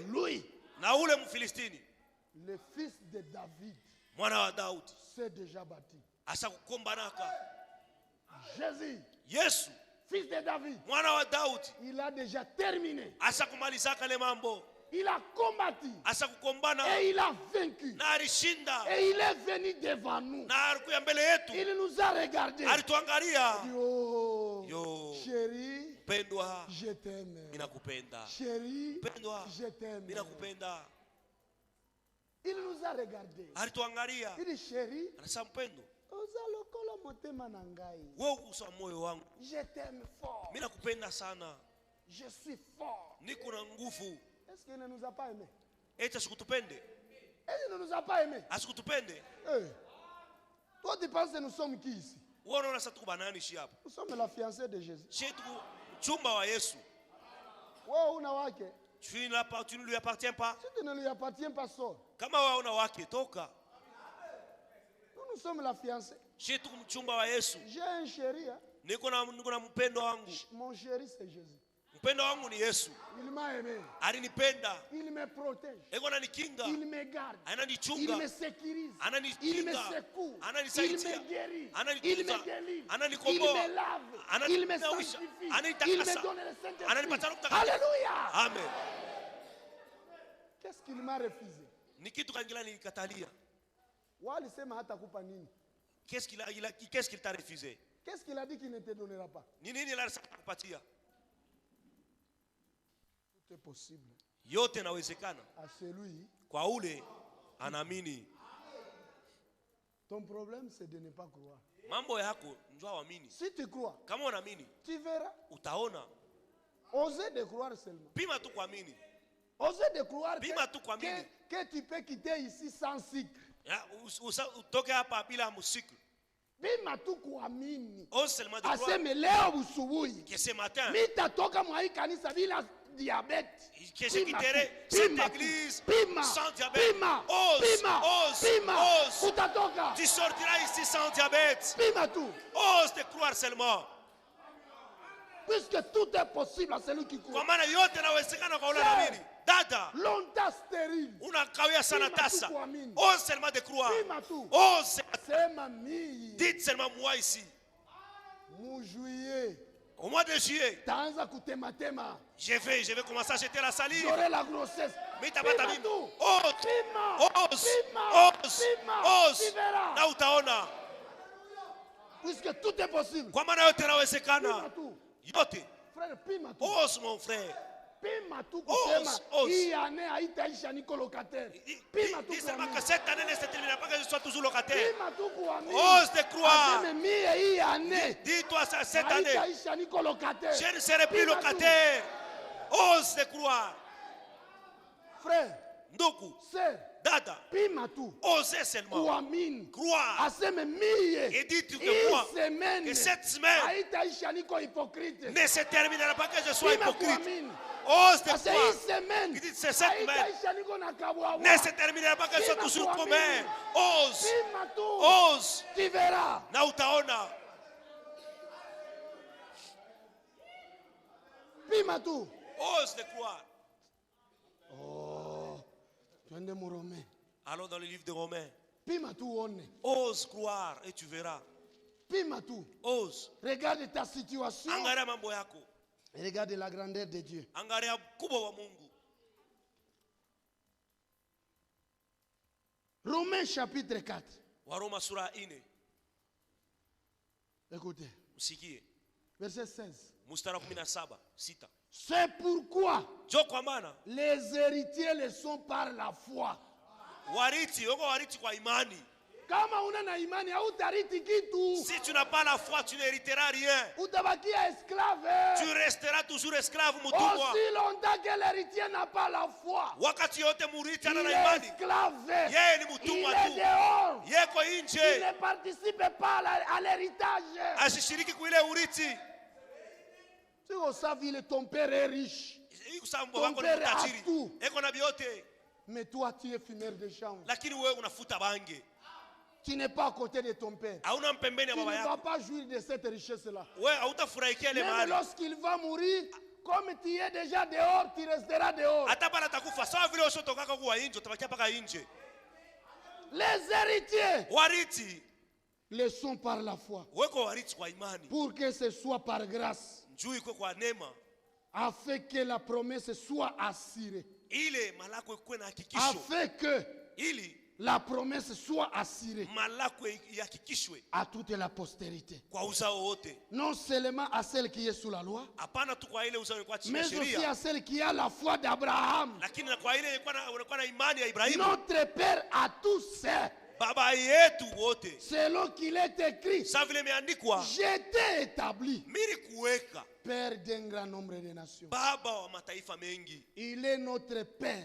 lui. na ule Mfilistini. Le fils de David Mwana wa Daudi s'est déjà battu. asa kukombanaka. Jésus, Yesu fils de David, mwana wa Daudi il a déjà terminé. asa kumalizaka le mambo, Il a combattu asa kukombana et il a vaincu. na alishinda, Et il est venu devant nous. na alikuya mbele yetu, Il nous a regardé. alituangalia. Oh, Yo chérie, pendwa, je t'aime. mimi nakupenda. Chérie, Pendwa, je t'aime. mimi nakupenda. Il nous a regardé. Alituangalia, Il dit chérie, anasema mpendo, ozalokola motema na ngai. wewe usa moyo wangu, Je t'aime fort. mimi nakupenda sana, Je suis fort. niko na nguvu. Est-ce qu'il ne nous a pas aimés? Eti asikutupende? Est-ce qu'il ne nous a pas aimés? Asikutupende? Hey. Toi, tu penses que nous sommes qui ici? Wewe unaona sasa tuko banani shi hapa? Nous sommes la fiancée de Jésus. Shi tuko chumba wa Yesu. Wewe una wake. Tu ne lui appartiens pas. Si tu ne lui appartiens pas, sors. Kama wewe una wake toka. Nous sommes la fiancée. Shi tuko chumba wa Yesu. J'ai un chéri. Hein? Niko na mpendo wangu. Mon chéri, c'est Jésus. Mpendo wangu ni Yesu. Il m'a aimé. Alinipenda. Il me protège. Eko ananikinga. Il me garde. Ananichunga. Il me sécurise. Ananikinga. Il me secoue. Ananisaidia. Il me guérit. Ananitunza. Il me délivre. Ananikomboa. Il me lave. Il me sanctifie. Il me donne le Saint-Esprit. Alléluia. Amen. Qu'est-ce qu'il m'a refusé? Ni kitu kingine nilikatalia. Walisema hatakupa nini? Qu'est-ce qu'il t'a refusé? Qu'est-ce qu'il a dit qu'il ne te donnera pas? Ni nini alisema kupatia? Tout est possible. Yote inawezekana À celui. kwa ule anaamini. Ton problème c'est de ne pas croire. Mambo yako njoo uamini. Si tu crois, Kama unaamini, tu verras. utaona. Osez de croire seulement. Pima tu kuamini. Osez de croire Pima tu kuamini. que tu peux quitter ici sans sucre. Utoke hapa bila musiki. Pima tu kuamini. Ose seulement de croire. Aseme leo busubuhi. Que ce matin, Mitatoka mwa hii kanisa bila diabète. que je quitterai cette église sans diabète. Ose. Utatoka. Tu sortiras ici sans diabète. Pima tu. Ose de croire seulement. Puisque tout est possible à celui qui croit. Kwa maana yote inawezekana kwa ule anaamini. Dada, Longtemps stérile. unakawia sana tasa. Kuamini. Ose seulement de croire. Pima tu. Ose. Sema mii. Dites seulement moi ici. Mu juillet. Au mois de juillet, Taanza kutematema. je vais commencer à jeter la salive. J'aurai la grossesse. Mais t'as pas ta Pima vie. tu. Ose. Pima. Ose. Pima. Ose. Pima. Ose. Tu verras. Na utaona. Puisque tout est possible. Kwa maana yote inawezekana. Pima tu. Yote. Frère, pima tu. Ose mon frère. Pima tu kusema Ose. hii année haitaisha niko locataire. Pima tu Dis seulement que kuamini. cette année ne se terminera pas que je sois toujours locataire. Pima tu kuamini. Ose de croire. Aseme mie hii année Dis-toi ça cette année. haitaisha niko locataire. Je ne serai plus Pima tu. locataire. Ose de croire. Frère, Ndugu, sœur, dada, pima tu. osez seulement Kuamini. croire. Aseme mie. Et dites que Hii moi, semaine que cette semaine haitaisha niko hypocrite. ne se terminera pas que je sois Pima hypocrite. kuamini. Ose de croire. Qui dit c'est cette semaine ne se terminera pas qu'elle soit toujours comme elle. Ose. Ose. Tu verras. Na utaona. Pima tout. Ose de croire. Oh. Tu es mon Romain. Allons dans le livre de Romains. Pima tout on. Ose croire et tu verras. Pima tout. Ose. Regarde ta situation. Angalia mambo yako. Regarde la grandeur de Dieu. Angalia kubwa wa Mungu. Romains chapitre 4. Waroma sura 4. Écoutez. Msikie. Verset 16. Mstari 17. C'est pourquoi Joko maana les héritiers le sont par la foi. Wariti, wako wariti kwa imani. Kama una na imani hautariti kitu. Si tu n'as pas la foi, tu n'hériteras rien. Utabakia esclave. Tu resteras toujours esclave mutumwa. Aussi longtemps que l'héritier n'a pas la foi. Wakati yote muriti ana na Il imani. est esclave. Yeye ni mutumwa tu. Il est dehors. Yeko Il nje. ne participe pas à l'héritage. Asishiriki kuile uriti. Si vous savez, ton père est riche. Ton père a tout. Eko na biote. Mais toi, tu es fumeur de chanvre. Lakini wewe unafuta bange. Tu n'es pas à côté de ton père. Tu ne vas pas jouir de cette richesse-là. Même lorsqu'il va mourir, comme tu es déjà dehors, tu resteras dehors. Les héritiers le sont par la foi. Pour que ce soit par grâce. Afin que la promesse soit assurée. Afin que la promesse soit assurée à toute la postérité. Non seulement à celle qui est sous la loi, mais aussi à celle qui a la foi d'Abraham. Notre Père à tous ces. Selon qu'il est écrit, j'étais établi Père d'un grand nombre de nations. Il est notre Père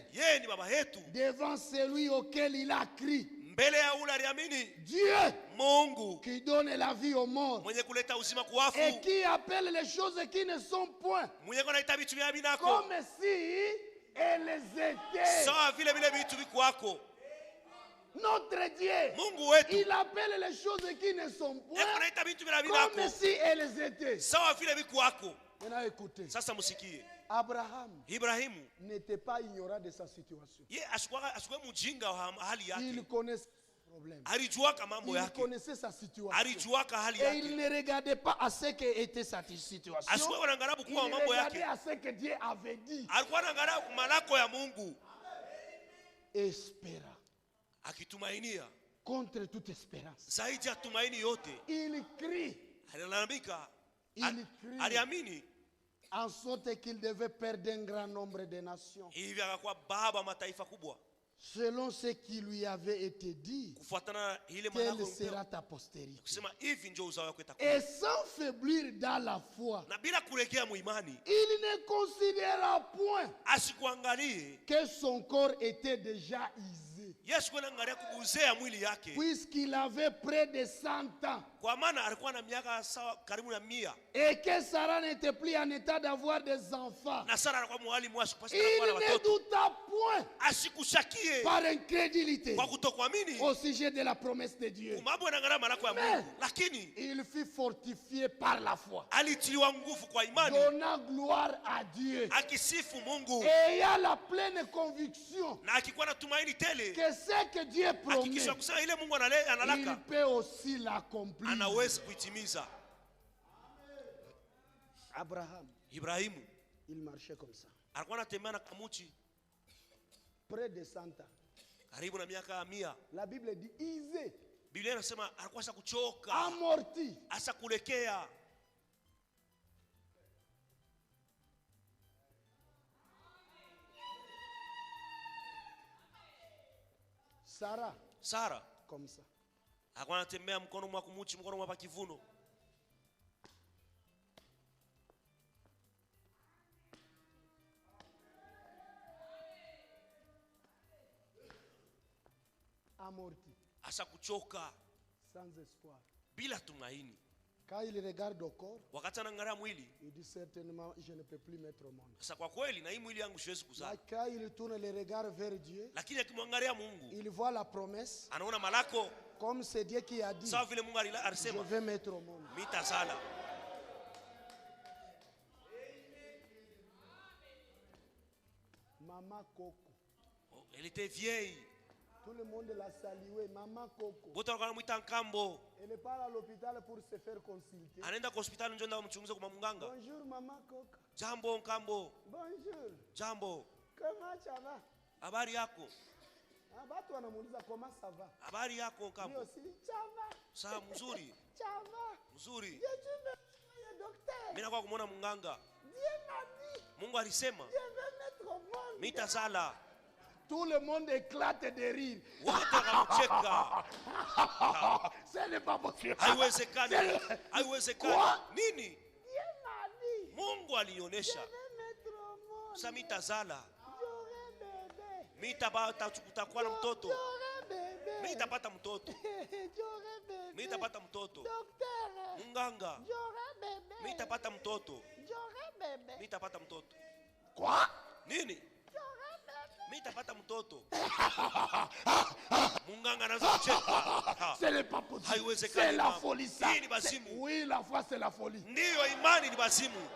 devant celui auquel il a crié. Dieu qui donne la vie aux morts et qui appelle les choses qui ne sont point comme si elles étaient. Notre Dieu, il appelle les choses qui ne sont point comme si elles étaient. Maintenant écoutez, Abraham n'était pas ignorant de sa situation. Il connaissait ses problèmes. Il connaissait sa situation. Et il ne regardait pas à ce qu'était sa situation. Il regardait à ce que Dieu avait dit. Espéra. Akitumainia contre toute espérance. Zaidi ya tumaini yote. Il crie. Alilalamika. Il crie. Aliamini. En sorte qu'il devait perdre un grand nombre de nations. Hivi akakuwa baba mataifa kubwa. Selon ce qui lui avait été dit, telle sera ta postérité. Et sans faiblir dans la foi, il ne considéra point que son corps était déjà usé, puisqu'il avait près de 100 ans, et que Sarah n'était plus en état d'avoir des enfants. Il ne douta point par incrédulité au sujet de la promesse de Dieu. Mais il fut fortifié par la foi, donnant gloire à Dieu, et ayant la pleine conviction que ce que Dieu promet, il peut aussi l'accomplir. Abraham, il marchait comme ça. Près de 100 ans. La Bible dit isé. Amorti. Sarah comme ça. Anatembea mkono mwa kumuchi, mkono mwa kivuno. Amorti. Asa kuchoka. Sans espoir. Bila tumaini. Quand il regarde au corps, wakati anaangalia mwili, il dit certainement je ne peux plus mettre au monde. Sasa kwa kweli na hii mwili yangu siwezi kuzaa. Quand il tourne le regard vers Dieu, lakini akimwangalia Mungu, il voit la promesse. Anaona malako. Comme c'est Dieu qui a dit. Sawa vile Mungu alisema. Je vais mettre au monde. Mitazala. Maman Coco. Oh, elle était vieille. Tout le monde l'a salué, Maman Coco. Elle n'est pas à l'hôpital pour se faire consulter. Bonjour Maman Coco. Jambo Nkambo. Bonjour. Jambo. Comment ça va? Habari yako? Watu wanamuuliza comment ça va? Habari yako Nkambo? Ndio si chava. Sawa mzuri. Chava. Mzuri. Je docteur. Mimi nakuwa kumuona munganga. Dieu m'a dit. Mungu alisema. Je vais mettre au monde. Mitazala. Tout le monde éclate de rire. Ce n'est pas possible. Haiwezekani. Nini? Mungu alionyesha. Sasa mitazala. Utakuwa na mtoto. Mitapata mtoto. Mitapata mtoto. Munganga. Mitapata mtoto. Mitapata mtoto. Quoi? Nini? Mitapata mtoto. Munganga anaanza kucheka. Ce n'est pas possible. Haiwezekani. C'est la folie ça. Hii ni basimu. Oui, la foi c'est la folie. Ndio imani ni basimu.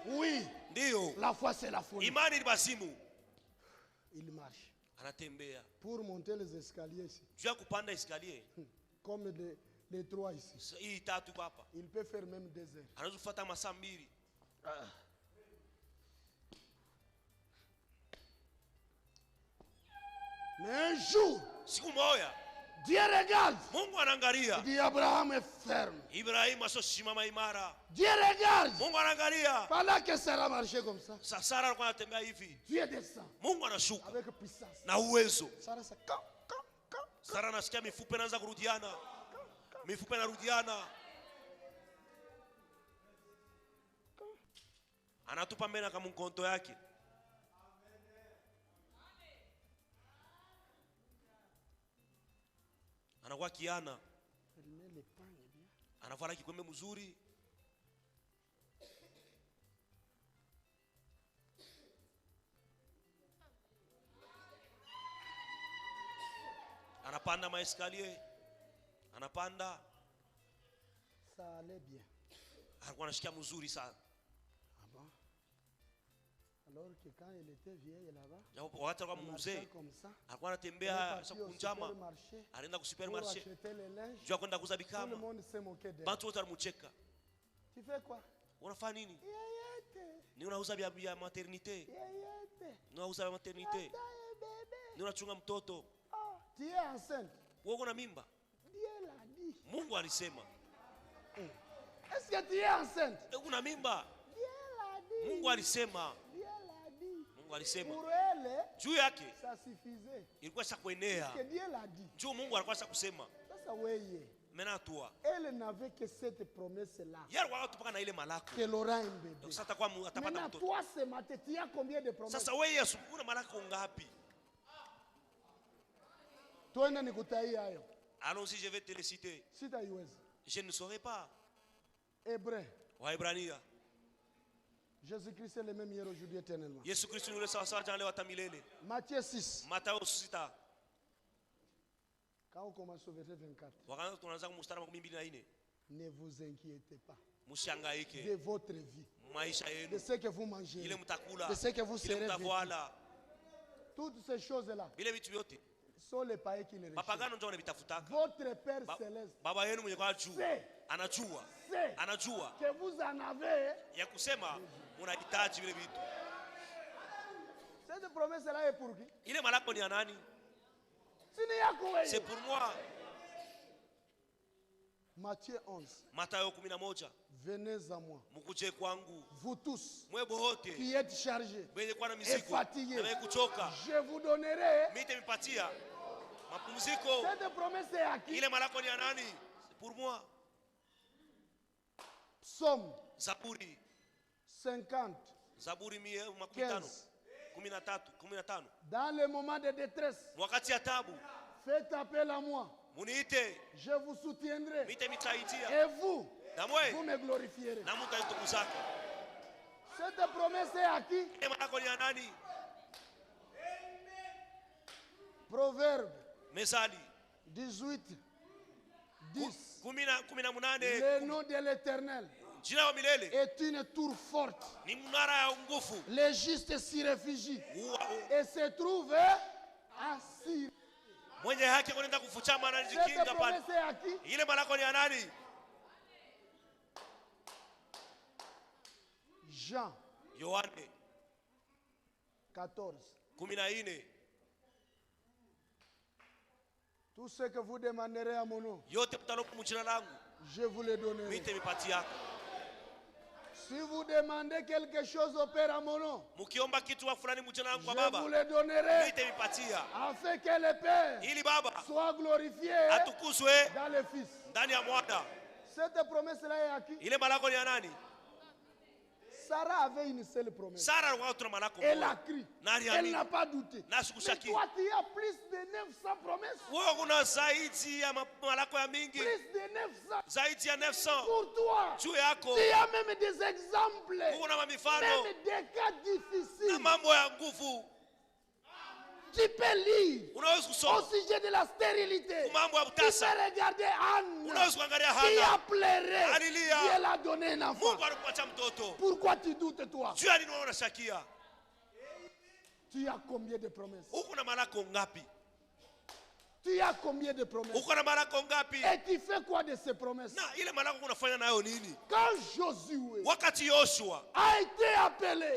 Oui. Ndio. La foi c'est la folie. Imani ni basimu. Il marche. Anatembea. Pour monter les escaliers ici. Tu as kupanda escalier. Comme les trois ici. Hii tatu hapa. Il peut faire même 2 heures. Anaweza kufuata masaa 2. Mais un jour, siku moja, Dieu regarde. Mungu anaangalia. Dit Abraham est ferme. Ibrahim asosimama imara. Dieu regarde. Mungu anaangalia. Pendant que Sarah marchait comme ça. Sara alikuwa anatembea hivi. Dieu descend. Mungu anashuka. Avec puissance. Na uwezo. Sarah ça Sara anasikia mifupa inaanza kurudiana. Mifupa inarudiana. Anatupa mbele kama mkonto yake. Anakuwa kiana. Anavala kikwembe mzuri. Anapanda maeskalier. Anapanda. Ça allait bien. Alikuwa anashikia mzuri sana. Ah bon? Alors que quand elle était vieille là-bas, wakati alikuwa mzee, alikuwa anatembea kunjama, anaenda ku supermarché, jua kwenda kuuza bikama. Watu wote wanamucheka. Tu fais quoi? Unafanya nini? Ni unauza vya maternité. Ni unauza vya maternité. Ni unachunga mtoto. Tu es enceinte. Wewe una mimba. Dieu l'a dit. Mungu alisema. Est-ce que tu es enceinte? Una mimba. Dieu l'a dit. Mungu alisema. Pour alisema elle, juu yake ça suffisait. Ilikuwa sasa kuenea. Que Dieu l'a dit. Juu Mungu alikuwa sasa kusema. Sasa wewe. Menatua. Elle n'avait que cette promesse là. Yeye alikuwa tupaka na ile malako. Qu'elle aura un bébé. Sasa atakuwa atapata mtoto. Toi ce matin, tu as combien de promesses? Sasa wewe asubuhi una malako ngapi? Twende nikutaia hayo. Allons-y, je vais te les citer. Sitaiweza. Je ne saurais pas. Hébreu. Waebrania. Jésus-Christ est le même hier aujourd'hui éternellement. Yesu Kristo yule sawa sawa jana leo hata milele. Matthieu 6. Mathayo 6. Quand on commence au verset 24. Wakati tunaanza kumstari wa 24. Ne vous inquiétez pas. Mshangaike. De votre vie. Maisha yenu. De ce que vous mangez. Ile mtakula. De ce que vous serez. Toutes ces choses là. Vile vitu vyote. Sont les païens qui les recherchent. Mapagano ndio wanavitafutaka. Votre Père céleste. Baba yenu mwenye kwa juu. Anajua. Anajua. Que vous en avez. Ya kusema mnahitaji vile vitu. Cette promesse là est pour qui? Ile malako ni ya nani? C'est pour moi. Matthieu 11. Mathayo 11. Venez à moi. Mukuje kwangu. Vous tous. Mwebo wote. Qui êtes chargés. Et fatigués. Kuchoka. Je vous donnerai. Mitemipatia. Mapumziko. Cette promesse est à qui? Ile malako ni ya nani? C'est pour moi. Psaume. Zaburi. 50. Zaburi 15. 15. Dans le moment de détresse. Wakati ya tabu. Faites appel à moi. Muniite. Je vous soutiendrai. Mitemitsaidia. Et vous. vous me glorifierez. Cette promesse est à qui? Proverbe 18, 10. Le nom de l'Éternel est une tour forte. Les justes s'y réfugient et se trouvent assis. Cette promesse est à qui? Jean 14. Tout ce que vous demanderez à mon nom, je vous le donnerai. Si vous demandez quelque chose au Père à mon nom, je vous le donnerai, afin que le Père soit glorifié dans le Fils. Cette promesse-là est à qui? Sarah avait une seule promesse. Elle a crié. Elle n'a pas douté. Mais toi, tu as plus de 900 promesses. Plus de 900. Pour toi, tu as même des exemples. Même des cas difficiles. Tu peux lire au sujet de la stérilité. Tu peux regarder Anne qui a pleuré. Dieu l'a donné un enfant. Pourquoi tu doutes toi? Tu as combien de promesses? Tu as combien de promesses? Et tu fais quoi de ces promesses? Quand Josué a été appelé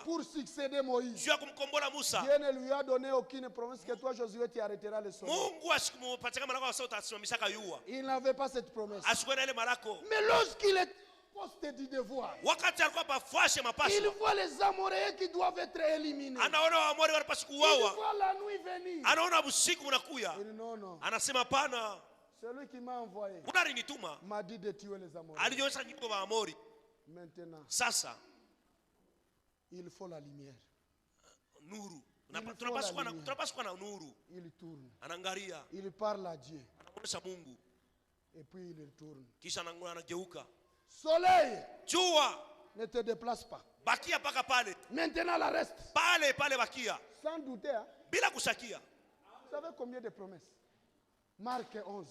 pour succéder Moïse, Dieu ne lui a donné aucune promesse que toi, Josué, tu arrêteras le soleil. Il n'avait pas cette promesse. Mais lorsqu'il est poste du devoir, il voit les Amoréens qui doivent être éliminés. Il voit la nuit venir. Il dit non. Celui qui m'a envoyé m'a dit de tuer les Amoréens. Maintenant, il faut la lumière. Il tourne. Il parle à Dieu. Et puis il retourne. Soleil, ne te déplace pas. Maintenant la reste. Sans douter. Hein? Vous savez combien de promesses? Marc 11.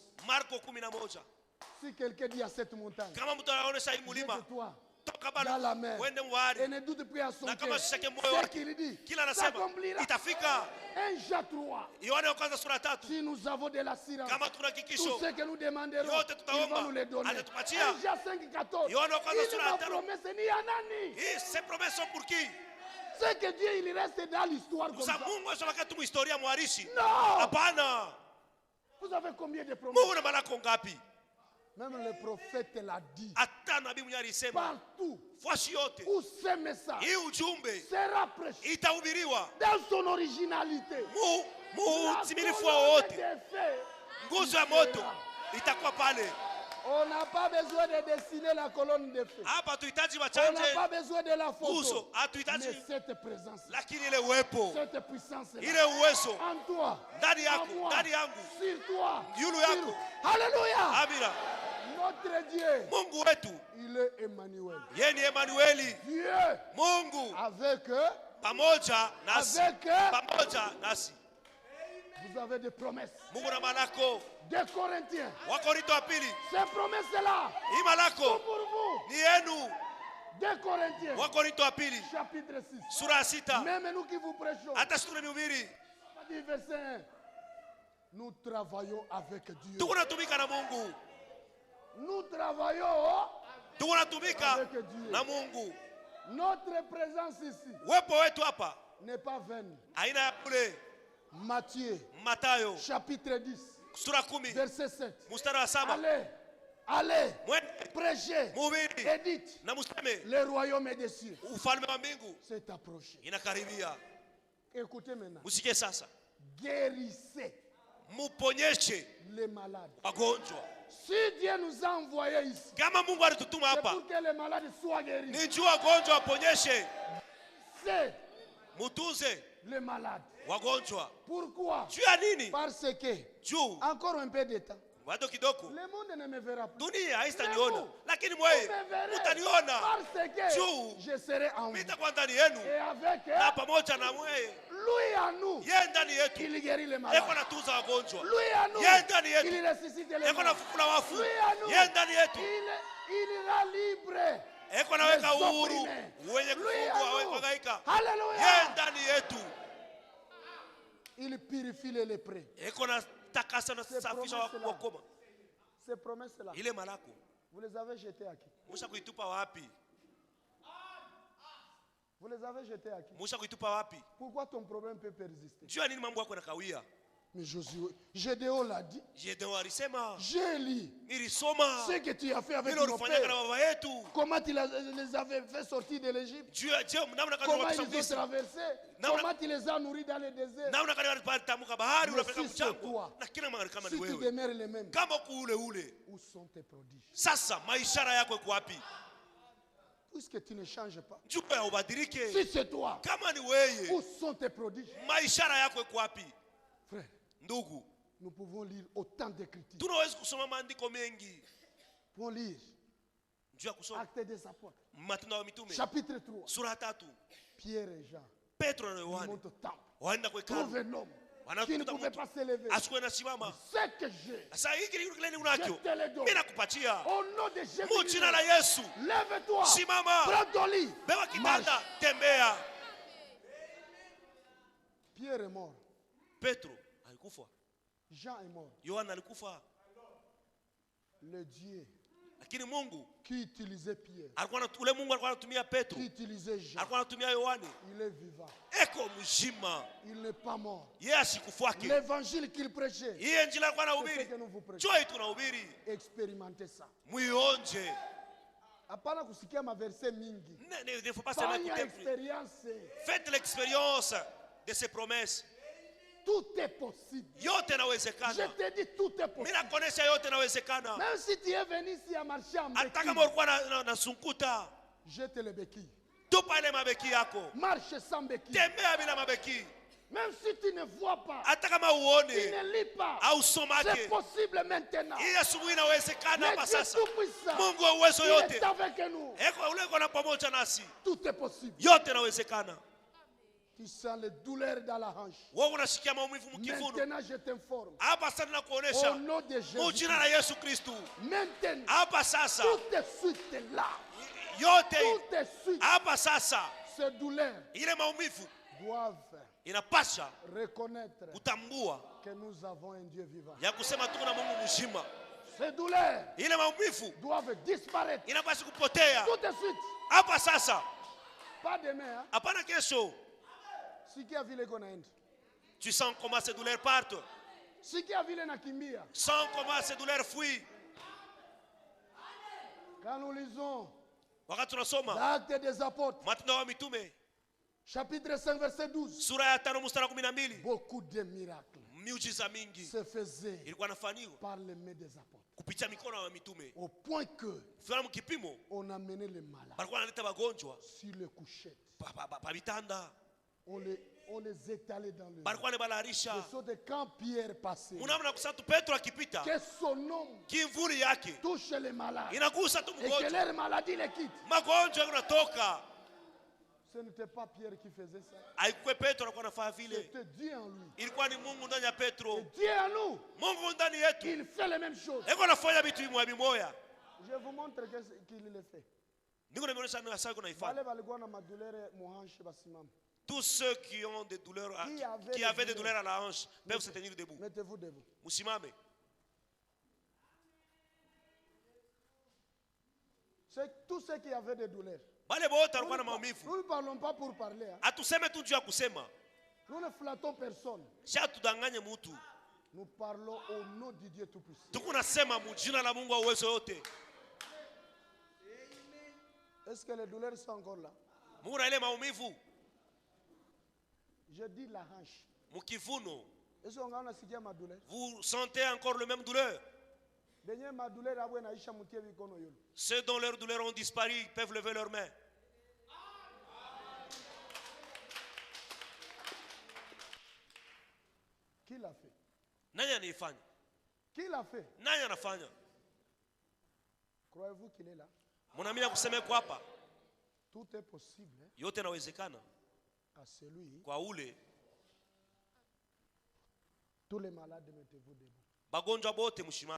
Si quelqu'un dit à cette montagne, jette-toi dans la mer, et ne doute plus à son cœur, ce qu'il dit s'accomplira. 1 Jean 3. Si nous avons de l'assurance, tout ce que nous demanderons, il va nous les donner. 1 Jean 5, 14. Il dit ma promesse ni à nani. Ces promesses sont pour qui? C'est que Dieu il reste dans l'histoire comme ça. Non. Vous avez combien de promesses? Même le prophète l'a dit. Partout où ce message sera prêché dans son originalité, on n'a pas besoin de dessiner la colonne de feu. On n'a pas besoin de la photo. Mais cette présence, cette puissance en toi, en moi, sur toi, Alléluia. Notre Dieu, il est Emmanuel. Dieu avec vous avez des promesses. 2 Corinthiens. Ces promesses-là sont pour vous. 2 Corinthiens. Chapitre 6. Même nous qui vous prêchons. Verset 1. Nous travaillons avec Dieu. Nous travaillons avec Dieu. Notre présence ici n'est pas vaine. Matthieu chapitre 10 verset 7. Allez, prêchez et dites, le royaume des cieux s'est approché. Écoutez maintenant. Guérissez les malades. Si Dieu nous a envoyés ici, c'est pour que les malades soient guéris. C'est les malades. Pourquoi? Parce que, encore un peu de temps, Le monde ne me verra plus. Dunia haitaniona. Lakini mwe mtaniona. Parce que je serai en vous. Nitakuwa ndani yenu. Et avec na pamoja na mwe. Lui en nous. Yeye ndani yetu. Il guérit les malades. Yeye anatuza wagonjwa. Lui en nous. Yeye ndani yetu. Il ressuscite les morts. Yeye anafufua wafu. Lui en nous. Yeye ndani yetu. Il rend libre. Eko naweka uhuru wenye kufungwa wenye kuhangaika. Yeye ndani yetu. Il purifie les lépreux. Eko na takasa na safisha wakoma. Ces promesses là. Ile malako. Vous les avez jetées à qui? Musha kuitupa wapi? Vous les avez jetées à qui? Musha kuitupa wapi? Pourquoi ton problème peut persister? Jua nini mambo yako yanakawia? Mais Josué, Gédéon l'a dit. Gédéon alisema. J'ai lu. Nilisoma. Ce que tu as fait avec nos pères. Comment tu les avais fait sortir de l'Égypte? Comment ils ont traversé? Comment tu les as nourris dans le désert? Mais si c'est toi, si tu demeures les mêmes, où sont tes prodiges? Sasa maishara yako iko wapi? Puisque tu ne changes pas. Si Si c'est toi, où sont tes prodiges? maishara yako iko wapi? Frère, ndugu, nous pouvons lire autant d'écritures. tunaweza kusoma maandiko mengi. Pour lire Actes des Apôtres, Matendo ya Mitume chapitre 3, sura 3. Pierre et Jean Petro na Yohana montent au temple, waenda kwa trouvent hekalu, un homme qui ne pouvait pas se lever. asikuwe na simama. Ce que j'ai, Sasa hiki ni kile unacho, je te le donne. mimi nakupatia Au nom de Jésus, mu jina la Yesu. lève-toi, Simama, prends ton lit, beba kitanda, tembea. Pierre est mort, Petro alikufa, Jean est mort. Yohana alikufa, Le Dieu lakini Mungu qui utilisait Pierre, ule Mungu alikuwa anatumia Petro, qui utilisait Jean, alikuwa anatumia Yohana, il est vivant. eko mzima, Il n'est pas mort. yeye asikufuake. L'évangile qu'il prêchait, Hii injili alikuwa c'est ce anahubiri, que nous vous prêchons. njoo tunahubiri, Expérimentez ça. muionje. Hapana kusikia maverse mingi. Ne faut pas seulement Fanya écouter. expérience. Faites l'expérience de ces promesses. Tout est possible. Yote Je nawezekana. te dis tout est Mimi possible. nakuonesha yote nawezekana. Même si tu es venu ici à marcher en Hata kama béquille, ulikuwa na sunkuta, jette les béquilles. tupa ile mabeki yako. Marche sans béquille. Tembea bila mabeki. Même si tu ne vois pas, Hata kama tu uone ne lis pas, au c'est somake. possible maintenant. Hii asubuhi inawezekana Mais hapa Dieu sasa. tout-puissant, Mungu wa uwezo il yote. est avec nous. Eko ule uko na pamoja nasi. Tout est possible. Yote inawezekana. Tu sens les douleurs dans la hanche. Wewe unasikia maumivu mkifuno. Maintenant, je t'informe. Hapa sasa Au nakuonesha. nom de Jésus. Mu jina la Yesu Kristo. Maintenant, Hapa sasa. tout de suite là. Yote Tout de suite. hapa sasa. Ces douleurs Ile maumivu doivent inapasha reconnaître kutambua que nous avons un Dieu vivant. ya kusema tuko na Mungu mzima. Ces douleurs Ile maumivu doivent disparaître inapasha kupotea tout de suite. hapa sasa, Pas demain. Hein? hapana kesho. Si qui a vu les gonaïdes. Tu sens comment ces douleurs partent, Si qui a vu les nakimbia. sens comment ces douleurs fuient. Quand nous lisons Wakati tunasoma l'Acte des Apôtres, Matendo ya Mitume chapitre 5, verset 12, sura ya 5 mstari wa 12, beaucoup de miracles miujiza mingi se faisaient ilikuwa nafanywa par les mains des apôtres. kupitia mikono ya mitume. Au point que Fulani mkipimo on amenait les malades balikuwa wanaleta wagonjwa sur les couchettes. pa vitanda, On les étalait dans le balikuwa wanabalarisha. de sorte que quand Pierre passait, Unaona kusatu Petro akipita, que son nom kimvuli yake touche les malades inagusa tu et que mgonjwa, leur maladie les quitte. magonjwa yanatoka. Ce n'était pas Pierre qui faisait ça. Haikuwa Petro alikuwa anafanya vile, C'était Dieu en lui. ilikuwa ni Mungu ndani ya Petro. Et Dieu en nous, Mungu ndani yetu il fait les mêmes choses. eko anafanya vitu vimoya. Je vous montre qu'il le fait. Niko nimeonyesha na sasa kunaifanya. Wale walikuwa na madolere muhanshi basimama. Tous ceux qui ont des douleurs, qui avaient des douleurs à la hanche, peuvent se tenir debout. Mettez-vous debout. Musimame. Tous ceux qui avaient des douleurs. Bale bote walikuwa na maumivu. Nous ne parlons pas pour parler. Hein. Atuseme tu juu ya kusema. Nous ne flattons personne. Sha tudanganye mtu. Nous parlons au nom du Dieu Tout-Puissant. Tuko nasema mjina la Mungu wa uwezo yote. Est-ce que les douleurs sont encore là? Mungu na ile maumivu. Je dis la hanche. Mukivuno. Est-ce qu'on a sikia ma douleur? Vous sentez encore le même douleur? Denye ma douleur abwe na isha mutie bikono yolo. Ceux dont leurs douleurs ont disparu peuvent lever leurs mains. Qui l'a fait? Nani anaifanya? Qui l'a fait? Nani anafanya? Croyez-vous qu'il est là? Mnaamini kusema kwa hapa? Tout est possible. Yote inawezekana. À celui. Kwa ule. Tous les malades mettez-vous debout. Bagonjwa bote mshima.